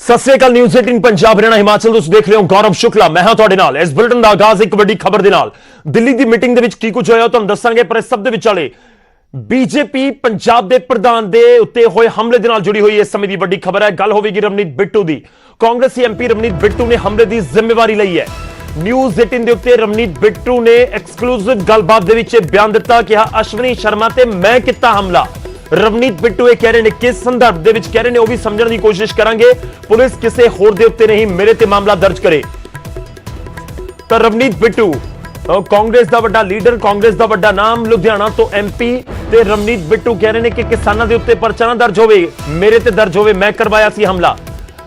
ਸਤਿ ਸ੍ਰੀ ਅਕਾਲ। News 18 Punjab Haryana Himachal ਤੁਸੀਂ ਦੇਖ ਰਹੇ ਹੋ ਗੌਰਵ ਸ਼ੁਕਲਾ। ਮੈਂ ਹਾਂ ਤੁਹਾਡੇ ਨਾਲ। ਇਸ ਬੁਲੇਟਿਨ ਦਾ ਆਗਾਜ਼ ਇੱਕ ਵੱਡੀ ਖਬਰ ਦੇ ਨਾਲ। ਦਿੱਲੀ ਦੀ ਮੀਟਿੰਗ ਦੇ ਵਿੱਚ ਕੀ ਕੁਝ ਹੋਇਆ ਤੁਹਾਨੂੰ ਦੱਸਾਂਗੇ, ਪਰ ਇਸ ਸਭ ਦੇ ਵਿਚਾਲੇ ਬੀਜੇਪੀ ਪੰਜਾਬ ਦੇ ਪ੍ਰਧਾਨ ਦੇ ਉੱਤੇ ਹੋਏ ਹਮਲੇ ਦੇ ਨਾਲ ਜੁੜੀ ਹੋਈ ਇਸ ਸਮੇਂ ਦੀ ਵੱਡੀ ਖਬਰ ਹੈ। ਗੱਲ ਹੋਵੇਗੀ ਰਵਨੀਤ ਬਿੱਟੂ ਦੀ। ਕਾਂਗਰਸੀ ਐਮਪੀ ਰਵਨੀਤ ਬਿੱਟੂ ਨੇ ਹਮਲੇ ਦੀ ਜ਼ਿੰਮੇਵਾਰੀ ਲਈ ਹੈ। ਨਿਊਜ਼ 18 ਦੇ ਉੱਤੇ ਰਵਨੀਤ ਬਿੱਟੂ ਨੇ ਐਕਸਕਲੂਸਿਵ ਗੱਲਬਾਤ ਦੇ ਵਿੱਚ ਬਿਆਨ ਦਿੱਤਾ ਕਿ ਅਸ਼ਵਨੀ ਸ਼ਰਮਾ ਤੇ ਮੈਂ ਕੀਤਾ ਹਮਲਾ। ਰਵਨੀਤ ਬਿੱਟੂ ਇਹ ਕਹਿ ਰਹੇ ਨੇ ਕਿਸ ਸੰਦਰਭ ਦੇ ਵਿੱਚ ਕਹਿ ਰਹੇ ਨੇ ਉਹ ਵੀ ਸਮਝਣ ਦੀ ਕੋਸ਼ਿਸ਼ ਕਰਾਂਗੇ। ਪੁਲਿਸ ਕਿਸੇ ਹੋਰ ਦੇ ਉੱਤੇ ਨਹੀਂ ਮੇਰੇ ਤੇ ਮਾਮਲਾ ਦਰਜ ਕਰੇ। ਤਾਂ ਰਵਨੀਤ ਬਿੱਟੂ ਕਾਂਗਰਸ ਦਾ ਵੱਡਾ ਲੀਡਰ, ਕਾਂਗਰਸ ਦਾ ਵੱਡਾ ਨਾਮ, ਲੁਧਿਆਣਾ ਤੋਂ ਐਮਪੀ, ਤੇ ਰਵਨੀਤ ਬਿੱਟੂ ਕਹਿ ਰਹੇ ਨੇ ਕਿ ਕਿਸਾਨਾਂ ਦੇ ਉੱਤੇ ਪਰਚਾ ਨਾ ਦਰਜ ਹੋਵੇ, ਮੇਰੇ ਤੇ ਦਰਜ ਹੋਵੇ, ਮੈਂ ਕਰਵਾਇਆ ਸੀ ਹਮਲਾ।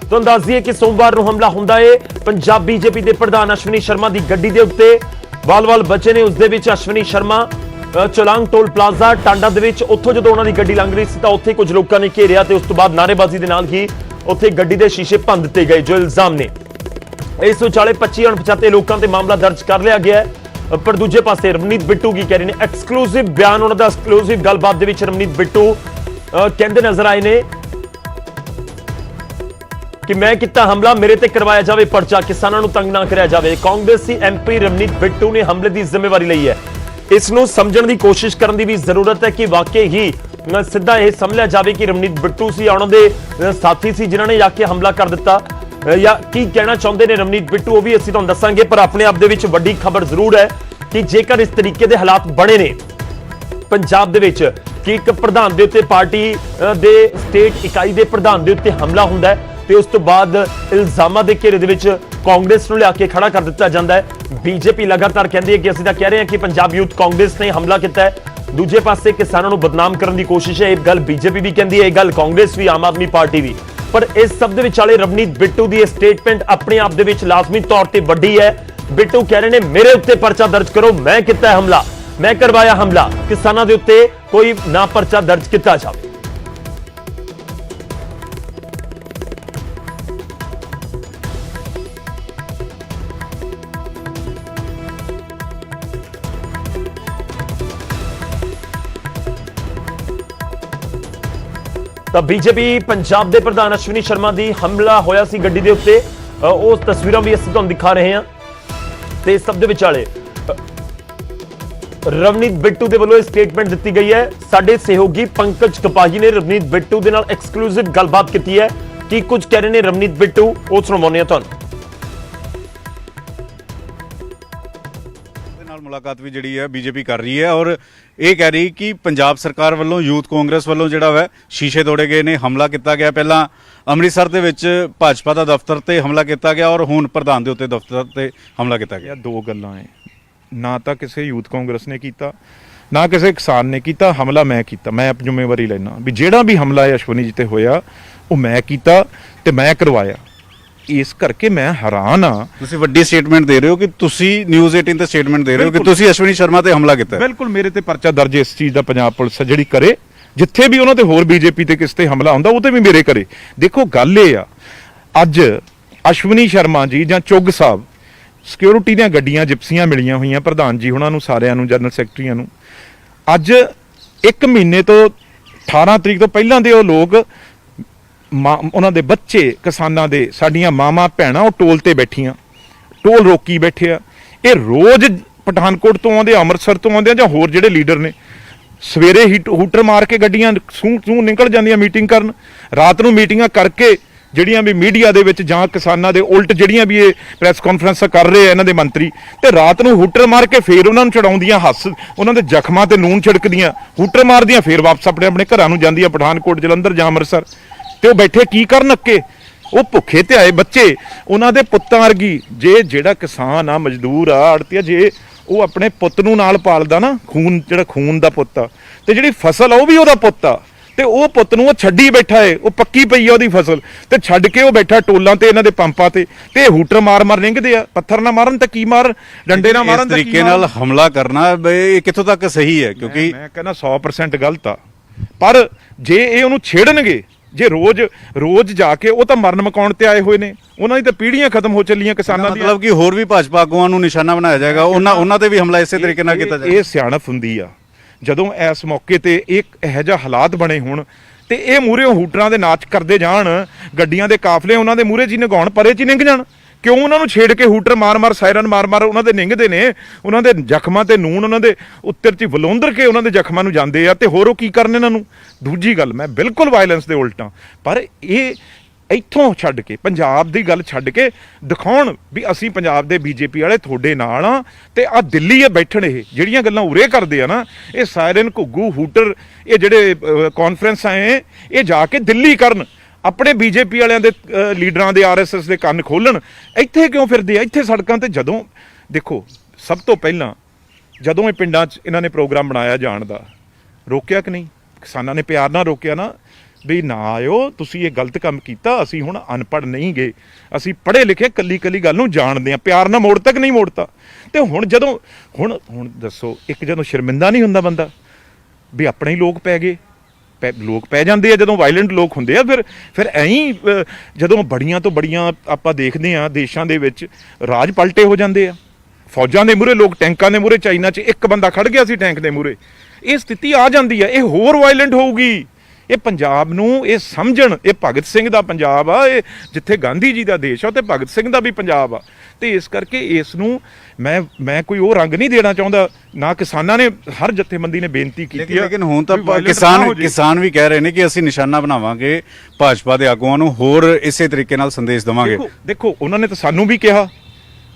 ਤੁਹਾਨੂੰ ਦੱਸ ਦਈਏ ਕਿ ਸੋਮਵਾਰ ਨੂੰ ਹਮਲਾ ਹੁੰਦਾ ਹੈ ਪੰਜਾਬ ਬੀਜੇਪੀ ਦੇ ਪ੍ਰਧਾਨ ਅਸ਼ਵਨੀ ਸ਼ਰਮਾ ਦੀ ਗੱਡੀ ਦੇ ਉੱਤੇ। ਵਾਲ-ਵਾਲ ਬਚੇ ਨੇ ਉਸ ਦੇ ਵਿੱਚ ਅਸ਼ਵਨੀ ਸ਼ਰਮਾ ਚੋਲਾਂਗ ਟੋਲ ਪਲਾਜ਼ਾ ਟਾਂਡਾ ਦੇ ਵਿੱਚ। ਉੱਥੋਂ ਜਦੋਂ ਉਹਨਾਂ ਦੀ ਗੱਡੀ ਲੰਘ ਰਹੀ ਸੀ ਤਾਂ ਉੱਥੇ ਕੁਝ ਲੋਕਾਂ ਨੇ ਘੇਰਿਆ ਤੇ ਉਸ ਤੋਂ ਬਾਅਦ ਨਾਅਰੇਬਾਜ਼ੀ ਦੇ ਨਾਲ ਹੀ ਉੱਥੇ ਗੱਡੀ ਦੇ ਸ਼ੀਸ਼ੇ ਭੰਨ ਦਿੱਤੇ ਗਏ ਜੋ ਇਲਜ਼ਾਮ ਨੇ। ਇਸ ਵਿਚਾਲੇ 25 ਅਣਪਛਾਤੇ ਲੋਕਾਂ ਤੇ ਮਾਮਲਾ ਦਰਜ ਕਰ ਲਿਆ ਗਿਆ ਹੈ। ਪਰ ਦੂਜੇ ਪਾਸੇ ਰਵਨੀਤ ਬਿੱਟੂ ਕੀ ਕਹਿ ਰਹੇ ਨੇ, ਐਕਸਕਲੂਸਿਵ ਬਿਆਨ ਉਹਨਾਂ ਦਾ, ਐਕਸਕਲੂਸਿਵ ਗੱਲਬਾਤ ਦੇ ਵਿੱਚ ਰਵਨੀਤ ਬਿੱਟੂ ਕਹਿੰਦੇ ਨਜ਼ਰ ਆਏ ਨੇ ਕਿ ਮੈਂ ਕੀਤਾ ਹਮਲਾ, ਮੇਰੇ ਤੇ ਕਰਵਾਇਆ ਜਾਵੇ ਪਰਚਾ, ਕਿਸਾਨਾਂ ਨੂੰ ਤੰਗ ਨਾ ਕਰਿਆ ਜਾਵੇ। ਕਾਂਗਰਸੀ ਐਮਪੀ ਰਵਨੀਤ ਬਿੱਟੂ ਨੇ ਹਮਲੇ ਦੀ ਜ਼ਿੰਮੇਵਾਰੀ ਲਈ ਹੈ। ਇਸ ਨੂੰ ਸਮਝਣ ਦੀ ਕੋਸ਼ਿਸ਼ ਕਰਨ ਦੀ ਵੀ ਜ਼ਰੂਰਤ ਹੈ ਕਿ ਵਾਕਈ ਹੀ ਸਿੱਧਾ ਇਹ ਸਮਝਿਆ ਜਾਵੇ ਕਿ ਰਵਨੀਤ ਬਿੱਟੂ ਸੀ, ਉਹਨਾਂ ਦੇ ਸਾਥੀ ਸੀ ਜਿਨ੍ਹਾਂ ਨੇ ਜਾ ਕੇ ਹਮਲਾ ਕਰ ਦਿੱਤਾ, ਜਾਂ ਕੀ ਕਹਿਣਾ ਚਾਹੁੰਦੇ ਨੇ ਰਵਨੀਤ ਬਿੱਟੂ ਉਹ ਵੀ ਅਸੀਂ ਤੁਹਾਨੂੰ ਦੱਸਾਂਗੇ। ਪਰ ਆਪਣੇ ਆਪ ਦੇ ਵਿੱਚ ਵੱਡੀ ਖਬਰ ਜ਼ਰੂਰ ਹੈ ਕਿ ਜੇਕਰ ਇਸ ਤਰੀਕੇ ਦੇ ਹਾਲਾਤ ਬਣੇ ਨੇ ਪੰਜਾਬ ਦੇ ਵਿੱਚ ਕਿ ਇੱਕ ਪ੍ਰਧਾਨ ਦੇ ਉੱਤੇ, ਪਾਰਟੀ ਦੇ ਸਟੇਟ ਇਕਾਈ ਦੇ ਪ੍ਰਧਾਨ ਦੇ ਉੱਤੇ ਹਮਲਾ ਹੁੰਦਾ ਹੈ ਤੇ ਉਸ ਤੋਂ ਬਾਅਦ ਇਲਜ਼ਾਮਾਂ ਦੇ ਘੇਰੇ ਦੇ ਵਿੱਚ ਕਾਂਗਰਸ ਨੂੰ ਲਿਆ ਕੇ ਖੜਾ ਕਰ ਦਿੱਤਾ ਜਾਂਦਾ ਹੈ। ਬੀਜੇਪੀ ਲਗਾਤਾਰ ਕਹਿੰਦੀ ਹੈ ਕਿ ਅਸੀਂ ਤਾਂ ਕਹਿ ਰਹੇ ਹਾਂ ਕਿ ਪੰਜਾਬ ਯੂਥ ਕਾਂਗਰਸ ਨੇ ਹਮਲਾ ਕੀਤਾ ਹੈ। ਦੂਜੇ ਪਾਸੇ ਕਿਸਾਨਾਂ ਨੂੰ ਬਦਨਾਮ ਕਰਨ ਦੀ ਕੋਸ਼ਿਸ਼ ਹੈ। ਇਹ ਗੱਲ ਬੀਜੇਪੀ ਵੀ ਕਹਿੰਦੀ ਹੈ, ਇਹ ਗੱਲ ਕਾਂਗਰਸ ਵੀ, ਆਮ ਆਦਮੀ ਪਾਰਟੀ ਵੀ। ਪਰ ਇਸ ਸਭ ਦੇ ਵਿਚਾਲੇ ਰਵਨੀਤ ਬਿੱਟੂ ਦੀ ਇਹ ਸਟੇਟਮੈਂਟ ਆਪਣੇ ਆਪ ਦੇ ਵਿੱਚ ਲਾਜ਼ਮੀ ਤੌਰ ਤੇ ਵੱਡੀ ਹੈ। ਬਿੱਟੂ ਕਹਿ ਰਹੇ ਨੇ ਮੇਰੇ ਉੱਤੇ ਪਰਚਾ ਦਰਜ ਕਰੋ, ਮੈਂ ਕੀਤਾ ਹਮਲਾ, ਮੈਂ ਕਰਵਾਇਆ ਹਮਲਾ, ਕਿਸਾਨਾਂ ਦੇ ਉੱਤੇ ਕੋਈ ਨਾ ਪਰਚਾ ਦਰਜ ਕੀਤਾ ਜਾਵੇ। ਤਾਂ ਬੀਜੇਪੀ ਪੰਜਾਬ ਦੇ ਪ੍ਰਧਾਨ ਅਸ਼ਵਨੀ ਸ਼ਰਮਾ ਦੀ ਹਮਲਾ ਹੋਇਆ ਸੀ ਗੱਡੀ ਦੇ ਉੱਤੇ, ਉਹ ਤਸਵੀਰਾਂ ਵੀ ਅਸੀਂ ਤੁਹਾਨੂੰ ਦਿਖਾ ਰਹੇ ਹਾਂ। ਤੇ ਸਭ ਦੇ ਵਿਚਾਲੇ ਰਵਨੀਤ ਬਿੱਟੂ ਦੇ ਵੱਲੋਂ ਸਟੇਟਮੈਂਟ ਦਿੱਤੀ ਗਈ ਹੈ। ਸਾਡੇ ਸਹਿਯੋਗੀ ਪੰਕਜ ਕਪਾਹੀ ਨੇ ਰਵਨੀਤ ਬਿੱਟੂ ਦੇ ਨਾਲ ਐਕਸਕਲੂਸਿਵ ਗੱਲਬਾਤ ਕੀਤੀ ਹੈ। ਕੀ ਕੁਝ ਕਹਿ ਰਹੇ ਨੇ ਰਵਨੀਤ ਬਿੱਟੂ ਉਹ ਸੁਣਾਉਂਦੇ ਹਾਂ ਤੁਹਾਨੂੰ। ਮੁਲਾਕਾਤ ਵੀ ਜਿਹੜੀ ਹੈ ਬੀਜੇਪੀ ਕਰ ਰਹੀ ਹੈ ਔਰ ਇਹ ਕਹਿ ਰਹੀ ਕਿ ਪੰਜਾਬ ਸਰਕਾਰ ਵੱਲੋਂ ਯੂਥ ਕਾਂਗਰਸ ਵੱਲੋਂ ਜਿਹੜਾ ਵਾ ਸ਼ੀਸ਼ੇ ਤੋੜੇ ਗਏ ਨੇ, ਹਮਲਾ ਕੀਤਾ ਗਿਆ। ਪਹਿਲਾਂ ਅੰਮ੍ਰਿਤਸਰ ਦੇ ਵਿੱਚ ਭਾਜਪਾ ਦਾ ਦਫ਼ਤਰ ਤੇ ਹਮਲਾ ਕੀਤਾ ਗਿਆ ਔਰ ਹੁਣ ਪ੍ਰਧਾਨ ਦੇ ਉੱਤੇ ਦਫ਼ਤਰ ਤੇ ਹਮਲਾ ਕੀਤਾ ਗਿਆ। ਦੋ ਗੱਲਾਂ ਹੈ, ਨਾ ਤਾਂ ਕਿਸੇ ਯੂਥ ਕਾਂਗਰਸ ਨੇ ਕੀਤਾ, ਨਾ ਕਿਸੇ ਕਿਸਾਨ ਨੇ ਕੀਤਾ। ਹਮਲਾ ਮੈਂ ਕੀਤਾ, ਮੈਂ ਆਪਣੀ ਜ਼ਿੰਮੇਵਾਰੀ ਲੈਣਾ ਵੀ ਜਿਹੜਾ ਵੀ ਹਮਲਾ ਹੈ ਅਸ਼ਵਨੀ ਜੀ ਤੇ ਹੋਇਆ ਉਹ ਮੈਂ ਕੀਤਾ ਤੇ ਮੈਂ ਕਰਵਾਇਆ। ਇਸ ਕਰਕੇ ਮੈਂ ਹੈਰਾਨ ਆ। ਤੁਸੀਂ ਵੱਡੀ ਸਟੇਟਮੈਂਟ ਦੇ ਰਹੇ ਹੋ ਕਿ ਤੁਸੀਂ ਨਿਊਜ਼ 18 ਤੇ ਸਟੇਟਮੈਂਟ ਦੇ ਰਹੇ ਹੋ ਕਿ ਤੁਸੀਂ ਅਸ਼ਵਨੀ ਸ਼ਰਮਾ ਤੇ ਹਮਲਾ ਕੀਤਾ। ਬਿਲਕੁਲ, ਮੇਰੇ ਤੇ ਪਰਚਾ ਦਰਜ ਇਸ ਚੀਜ਼ ਦਾ ਪੰਜਾਬ ਪੁਲਿਸ ਜਿਹੜੀ ਕਰੇ, ਜਿੱਥੇ ਵੀ ਉਹਨਾਂ ਤੇ ਹੋਰ ਬੀਜੇਪੀ ਤੇ ਕਿਸ ਤੇ ਹਮਲਾ ਹੁੰਦਾ ਉਹ ਤੇ ਵੀ ਮੇਰੇ ਕਰੇ। ਦੇਖੋ ਗੱਲ ਇਹ ਆ, ਅੱਜ ਅਸ਼ਵਨੀ ਸ਼ਰਮਾ ਜੀ ਜਾਂ ਚੁੱਗ ਸਾਹਿਬ, ਸਿਕਿਉਰਿਟੀ ਦੀਆਂ ਗੱਡੀਆਂ ਜਿਪਸੀਆਂ ਮਿਲੀਆਂ ਹੋਈਆਂ ਪ੍ਰਧਾਨ ਜੀ ਉਹਨਾਂ ਨੂੰ, ਸਾਰਿਆਂ ਨੂੰ, ਜਨਰਲ ਸੈਕਟਰੀਆਂ ਨੂੰ। ਅੱਜ 1 ਮਹੀਨੇ ਤੋਂ 18 ਤਰੀਕ ਤੋਂ ਪਹਿਲਾਂ ਦੇ ਉਹ ਲੋਕ, ਉਹਨਾਂ ਦੇ ਬੱਚੇ, ਕਿਸਾਨਾਂ ਦੇ, ਸਾਡੀਆਂ ਮਾਵਾਂ ਭੈਣਾਂ ਉਹ ਟੋਲ ਤੇ ਬੈਠੀਆਂ, ਟੋਲ ਰੋਕੀ ਬੈਠੇ ਆ। ਇਹ ਰੋਜ਼ ਪਠਾਨਕੋਟ ਤੋਂ ਆਉਂਦੇ, ਅੰਮ੍ਰਿਤਸਰ ਤੋਂ ਆਉਂਦੇ ਜਾਂ ਹੋਰ ਜਿਹੜੇ ਲੀਡਰ ਨੇ, ਸਵੇਰੇ ਹੀ ਹੂਟਰ ਮਾਰ ਕੇ ਗੱਡੀਆਂ ਸੂੰ ਨਿਕਲ ਜਾਂਦੀਆਂ ਮੀਟਿੰਗ ਕਰਨ, ਰਾਤ ਨੂੰ ਮੀਟਿੰਗਾਂ ਕਰਕੇ ਜਿਹੜੀਆਂ ਵੀ ਮੀਡੀਆ ਦੇ ਵਿੱਚ ਜਾਂ ਕਿਸਾਨਾਂ ਦੇ ਉਲਟ ਜਿਹੜੀਆਂ ਵੀ ਇਹ ਪ੍ਰੈਸ ਕਾਨਫਰੰਸਾਂ ਕਰ ਰਹੇ ਆ ਇਹਨਾਂ ਦੇ ਮੰਤਰੀ, ਤੇ ਰਾਤ ਨੂੰ ਹੂਟਰ ਮਾਰ ਕੇ ਫੇਰ ਉਹਨਾਂ ਨੂੰ ਛਡਾਉਂਦੀਆਂ, ਉਹਨਾਂ ਦੇ ਜ਼ਖਮਾਂ ਤੇ ਨੂਨ ਛਿੜਕਦੀਆਂ, ਹੂਟਰ ਮਾਰਦੀਆਂ, ਫੇਰ ਵਾਪਸ ਆਪਣੇ ਆਪਣੇ ਘਰਾਂ ਨੂੰ ਜਾਂਦੀਆਂ ਪਠਾਨਕੋਟ, ਜਲੰਧਰ ਜਾਂ ਅੰਮ੍ਰਿਤਸਰ। ਤੇ ਉਹ ਬੈਠੇ ਕੀ ਕਰਨ ਅੱਕੇ? ਉਹ ਭੁੱਖੇ ਤੇ ਆਏ ਬੱਚੇ, ਉਹਨਾਂ ਦੇ ਪੁੱਤਾਂ ਵਰਗੀ। ਜੇ ਜਿਹੜਾ ਕਿਸਾਨ ਆ, ਮਜ਼ਦੂਰ ਆ, ਆੜਤੀਆ, ਜੇ ਉਹ ਆਪਣੇ ਪੁੱਤ ਨੂੰ ਨਾਲ ਪਾਲਦਾ ਨਾ, ਖੂਨ, ਜਿਹੜਾ ਖੂਨ ਦਾ ਪੁੱਤ ਆ, ਤੇ ਜਿਹੜੀ ਫਸਲ ਆ ਉਹ ਵੀ ਉਹਦਾ ਪੁੱਤ ਆ, ਤੇ ਉਹ ਪੁੱਤ ਨੂੰ ਉਹ ਛੱਡੀ ਬੈਠਾ ਏ, ਉਹ ਪੱਕੀ ਪਈ ਆ ਉਹਦੀ ਫਸਲ, ਤੇ ਛੱਡ ਕੇ ਉਹ ਬੈਠਾ ਟੋਲਾਂ ਤੇ, ਇਹਨਾਂ ਦੇ ਪੰਪਾਂ ਤੇ ਹੂਟਰ ਮਾਰ ਮਾਰ ਰਿੰਗਦੇ ਆ। ਪੱਥਰ ਨਾ ਮਾਰਨ ਤਾਂ ਕੀ ਮਾਰਨ, ਡੰਡੇ ਨਾ ਮਾਰਨ ਤਾਂ ਕੀ। ਤਰੀਕੇ ਨਾਲ ਹਮਲਾ ਕਰਨਾ ਇਹ ਕਿੱਥੋਂ ਤੱਕ ਸਹੀ ਹੈ? ਕਿਉਂਕਿ ਮੈਂ ਕਹਿੰਦਾ 100% ਗਲਤ ਆ। ਪਰ ਜੇ ਇਹ ਉਹਨੂੰ ਛੇੜਨਗੇ, ਜੇ ਰੋਜ਼ ਜਾ ਕੇ, ਉਹ ਤਾਂ ਮਰਨ ਮਕਾਉਣ ਤੇ ਆਏ ਹੋਏ ਨੇ, ਉਹਨਾਂ ਦੀ ਤਾਂ ਪੀੜ੍ਹੀਆਂ ਖਤਮ ਹੋ ਚੱਲੀਆਂ ਕਿਸਾਨਾਂ ਦੀਆਂ। ਮਤਲਬ ਕਿ ਹੋਰ ਵੀ ਭਾਜਪਾ ਆਗੂਆਂ ਨੂੰ ਨਿਸ਼ਾਨਾ ਬਣਾਇਆ ਜਾਏਗਾ, ਉਹਨਾਂ ਤੇ ਵੀ ਹਮਲਾ ਇਸੇ ਤਰੀਕੇ ਨਾਲ ਕੀਤਾ ਜਾਏਗਾ। ਇਹ ਸਿਆਣਪ ਹੁੰਦੀ ਆ ਜਦੋਂ ਇਸ ਮੌਕੇ ਤੇ ਇੱਕ ਇਹੋ ਜਿਹਾ ਹਾਲਾਤ ਬਣੇ ਹੋਣ ਤੇ ਇਹ ਮੂਹਰੇ ਹੂਟਰਾਂ ਦੇ ਨਾਚ ਕਰਦੇ ਜਾਣ, ਗੱਡੀਆਂ ਦੇ ਕਾਫਲੇ ਉਹਨਾਂ ਦੇ ਮੂਹਰੇ 'ਚ ਹੀ ਨਿਗਾਉਣ, ਪਰੇ 'ਚ ਹੀ ਨਿੰਘ ਜਾਣ। ਕਿਉਂ ਉਹਨਾਂ ਨੂੰ ਛੇੜ ਕੇ ਹੂਟਰ ਮਾਰ-ਮਾਰ, ਸਾਇਰਨ ਮਾਰ-ਮਾਰ ਉਹਨਾਂ ਦੇ ਨਿੰਘਦੇ ਨੇ, ਉਹਨਾਂ ਦੇ ਜ਼ਖਮਾਂ ਤੇ ਨੂਨ ਉਹਨਾਂ ਦੇ ਉੱਤਰ 'ਚ ਵਲੋਂਦਰ ਕੇ ਉਹਨਾਂ ਦੇ ਜ਼ਖਮਾਂ ਨੂੰ ਜਾਂਦੇ ਆ। ਤੇ ਹੋਰ ਉਹ ਕੀ ਕਰਨ ਇਹਨਾਂ ਨੂੰ? ਦੂਜੀ ਗੱਲ, ਮੈਂ ਬਿਲਕੁਲ ਵਾਇਲੈਂਸ ਦੇ ਉਲਟਾਂ, ਪਰ ਇਹ ਇੱਥੋਂ ਛੱਡ ਕੇ, ਪੰਜਾਬ ਦੀ ਗੱਲ ਛੱਡ ਕੇ ਦਿਖਾਉਣ ਵੀ ਅਸੀਂ ਪੰਜਾਬ ਦੇ ਬੀਜੇਪੀ ਵਾਲੇ ਤੁਹਾਡੇ ਨਾਲ ਆ। ਤੇ ਆ ਦਿੱਲੀ ਆ ਬੈਠਣ, ਇਹ ਜਿਹੜੀਆਂ ਗੱਲਾਂ ਉਰੇ ਕਰਦੇ ਆ ਨਾ, ਇਹ ਸਾਇਰਨ, ਘੁੱਗੂ, ਹੂਟਰ, ਇਹ ਜਿਹੜੇ ਕਾਨਫਰੰਸ ਆਏ, ਇਹ ਜਾ ਕੇ ਦਿੱਲੀ ਕਰਨ, ਆਪਣੇ ਬੀਜੇਪੀ ਵਾਲਿਆਂ ਦੇ ਲੀਡਰਾਂ ਦੇ, ਆਰਐਸਐਸ ਦੇ ਕੰਨ ਖੋਲਣ। ਇੱਥੇ ਕਿਉਂ ਫਿਰਦੇ ਆ? ਇੱਥੇ ਸੜਕਾਂ ਤੇ ਜਦੋਂ ਦੇਖੋ, ਸਭ ਤੋਂ ਪਹਿਲਾਂ ਜਦੋਂ ਇਹ ਪਿੰਡਾਂ 'ਚ ਇਹਨਾਂ ਨੇ ਪ੍ਰੋਗਰਾਮ ਬਣਾਇਆ ਜਾਣ ਦਾ, ਰੋਕਿਆ ਕਿ ਨਹੀਂ? ਕਿਸਾਨਾਂ ਨੇ ਪਿਆਰ ਨਾਲ ਰੋਕਿਆ ਨਾ ਵੀ ਨਾ ਆਇਓ, ਤੁਸੀਂ ਇਹ ਗਲਤ ਕੰਮ ਕੀਤਾ, ਅਸੀਂ ਹੁਣ ਅਨਪੜ੍ਹ ਨਹੀਂ ਗਏ, ਅਸੀਂ ਪੜ੍ਹੇ ਲਿਖੇ, ਕੱਲੀ ਕੱਲੀ ਗੱਲ ਨੂੰ ਜਾਣਦੇ ਹਾਂ। ਪਿਆਰ ਨਾਲ ਮੋੜ ਤੱਕ ਨਹੀਂ ਮੋੜਤਾ। ਤੇ ਹੁਣ ਜਦੋਂ ਹੁਣ ਦੱਸੋ, ਇੱਕ ਜਦੋਂ ਸ਼ਰਮਿੰਦਾ ਨਹੀਂ ਹੁੰਦਾ ਬੰਦਾ ਵੀ ਆਪਣੇ ਹੀ ਲੋਕ ਪੈ ਗਏ, ਲੋਕ ਪੈ ਜਾਂਦੇ ਆ ਜਦੋਂ ਵਾਇਲੈਂਟ ਲੋਕ ਹੁੰਦੇ ਆ। ਫਿਰ ਐਂ ਹੀ ਜਦੋਂ ਬੜੀਆਂ ਤੋਂ ਬੜੀਆਂ ਆਪਾਂ ਦੇਖਦੇ ਆ ਦੇਸ਼ਾਂ ਦੇ ਵਿੱਚ ਰਾਜ ਪਲਟੇ ਹੋ ਜਾਂਦੇ ਆ। ਫੌਜਾਂ ਦੇ ਮੂਹਰੇ ਲੋਕ, ਟੈਂਕਾਂ ਦੇ ਮੂਹਰੇ, ਚਾਈਨਾ 'ਚ ਇੱਕ ਬੰਦਾ ਖੜ ਗਿਆ ਸੀ ਟੈਂਕ ਦੇ ਮੂਹਰੇ, ਇਹ ਸਥਿਤੀ ਆ ਜਾਂਦੀ ਆ। ਇਹ ਹੋਰ ਵਾਇਲੈਂਟ ਹੋਊਗੀ। ਇਹ ਪੰਜਾਬ ਨੂੰ ਇਹ ਸਮਝਣ, ਇਹ ਭਗਤ ਸਿੰਘ ਦਾ ਪੰਜਾਬ ਆ, ਇਹ ਜਿੱਥੇ ਗਾਂਧੀ ਜੀ ਦਾ ਦੇਸ਼ ਆ, ਤੇ ਭਗਤ ਸਿੰਘ ਦਾ ਵੀ ਪੰਜਾਬ ਆ। ਤੇ ਇਸ ਕਰਕੇ ਇਸ ਨੂੰ ਮੈਂ ਕੋਈ ਉਹ ਰੰਗ ਨਹੀਂ ਦੇਣਾ ਚਾਹੁੰਦਾ। ਨਾ ਕਿਸਾਨਾਂ ਨੇ, ਹਰ ਜਥੇਬੰਦੀ ਨੇ ਬੇਨਤੀ ਕੀਤੀ ਹੈ, ਲੇਕਿਨ ਹੁਣ ਤਾਂ ਕਿਸਾਨ ਵੀ ਕਹਿ ਰਹੇ ਨੇ ਕਿ ਅਸੀਂ ਨਿਸ਼ਾਨਾ ਬਣਾਵਾਂਗੇ ਭਾਜਪਾ ਦੇ ਆਗੂਆਂ ਨੂੰ, ਹੋਰ ਇਸੇ ਤਰੀਕੇ ਨਾਲ ਸੰਦੇਸ਼ ਦੇਵਾਂਗੇ। ਦੇਖੋ ਉਹਨਾਂ ਨੇ ਤਾਂ ਸਾਨੂੰ ਵੀ ਕਿਹਾ,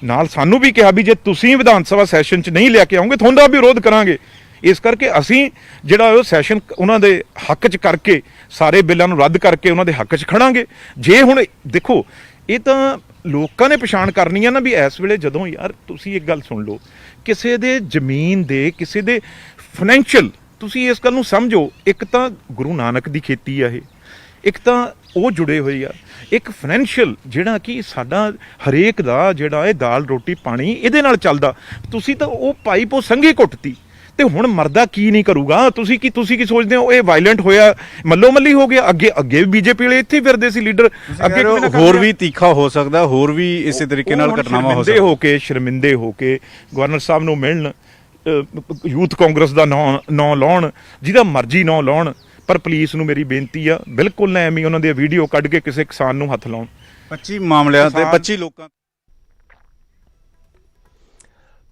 ਨਾਲ ਸਾਨੂੰ ਵੀ ਕਿਹਾ ਵੀ ਜੇ ਤੁਸੀਂ ਵਿਧਾਨ ਸਭਾ ਸੈਸ਼ਨ 'ਚ ਨਹੀਂ ਲੈ ਕੇ ਆਓਗੇ, ਤੁਹਾਡਾ ਵੀ ਵਿਰੋਧ ਕਰਾਂਗੇ। ਇਸ ਕਰਕੇ ਅਸੀਂ ਜਿਹੜਾ ਉਹ ਸੈਸ਼ਨ ਉਹਨਾਂ ਦੇ ਹੱਕ 'ਚ ਕਰਕੇ, ਸਾਰੇ ਬਿੱਲਾਂ ਨੂੰ ਰੱਦ ਕਰਕੇ ਉਹਨਾਂ ਦੇ ਹੱਕ 'ਚ ਖੜਾਂਗੇ। ਜੇ ਹੁਣ ਦੇਖੋ, ਇਹ ਤਾਂ ਲੋਕਾਂ ਨੇ ਪਛਾਣ ਕਰਨੀ ਆ ਨਾ ਵੀ ਇਸ ਵੇਲੇ ਜਦੋਂ, ਯਾਰ ਤੁਸੀਂ ਇੱਕ ਗੱਲ ਸੁਣ ਲਓ, ਕਿਸੇ ਦੇ ਜ਼ਮੀਨ ਦੇ, ਕਿਸੇ ਦੇ ਫਾਈਨੈਂਸ਼ੀਅਲ, ਤੁਸੀਂ ਇਸ ਗੱਲ ਨੂੰ ਸਮਝੋ, ਇੱਕ ਤਾਂ ਗੁਰੂ ਨਾਨਕ ਦੀ ਖੇਤੀ ਆ ਇਹ, ਇੱਕ ਤਾਂ ਉਹ ਜੁੜੇ ਹੋਏ ਆ, ਇੱਕ ਫਾਈਨੈਂਸ਼ੀਅਲ ਜਿਹੜਾ ਕਿ ਸਾਡਾ ਹਰੇਕ ਦਾ ਜਿਹੜਾ ਇਹ ਦਾਲ ਰੋਟੀ ਪਾਣੀ ਇਹਦੇ ਨਾਲ ਚੱਲਦਾ। ਤੁਸੀਂ ਤਾਂ ਉਹ ਪਾਈਪ ਉਹ ਸੰਘੀ ਘੁੱਟਤੀ, ਤੇ ਹੁਣ ਮਰਦਾ ਕੀ ਨਹੀਂ ਕਰੂਗਾ? ਤੁਸੀਂ ਕੀ ਸੋਚਦੇ ਹੋ? ਇਹ ਵਾਇਲੈਂਟ ਹੋਇਆ, ਮੱਲੋ ਮੱਲੀ ਹੋ ਗਿਆ। ਅੱਗੇ ਵੀ ਬੀਜੇਪੀ ਵਾਲੇ ਇੱਥੇ ਫਿਰਦੇ ਸੀ ਲੀਡਰ, ਅੱਗੇ ਹੋਰ ਵੀ ਤਿੱਖਾ ਹੋ ਸਕਦਾ, ਹੋਰ ਵੀ ਇਸੇ ਤਰੀਕੇ ਨਾਲ ਘਟਨਾਵਾਂ ਹੋ ਸਕਦੀਆਂ। ਸ਼ਰਮਿੰਦੇ ਹੋ ਕੇ ਗਵਰਨਰ ਸਾਹਿਬ ਨੂੰ ਮਿਲਣ, ਯੂਥ ਕਾਂਗਰਸ ਦਾ ਨਾਂ ਲਾਉਣ, ਜਿਹਦਾ ਮਰਜ਼ੀ ਨਾਂ ਲਾਉਣ, ਪਰ ਪੁਲਿਸ ਨੂੰ ਮੇਰੀ ਬੇਨਤੀ ਆ, ਬਿਲਕੁਲ ਨਾ ਐਵੇਂ ਉਹਨਾਂ ਦੀਆਂ ਵੀਡੀਓ ਕੱਢ ਕੇ ਕਿਸੇ ਕਿਸਾਨ ਨੂੰ ਹੱਥ ਲਾਉਣ। 25 ਮਾਮਲਿਆਂ ਤੇ 25 ਲੋਕਾਂ।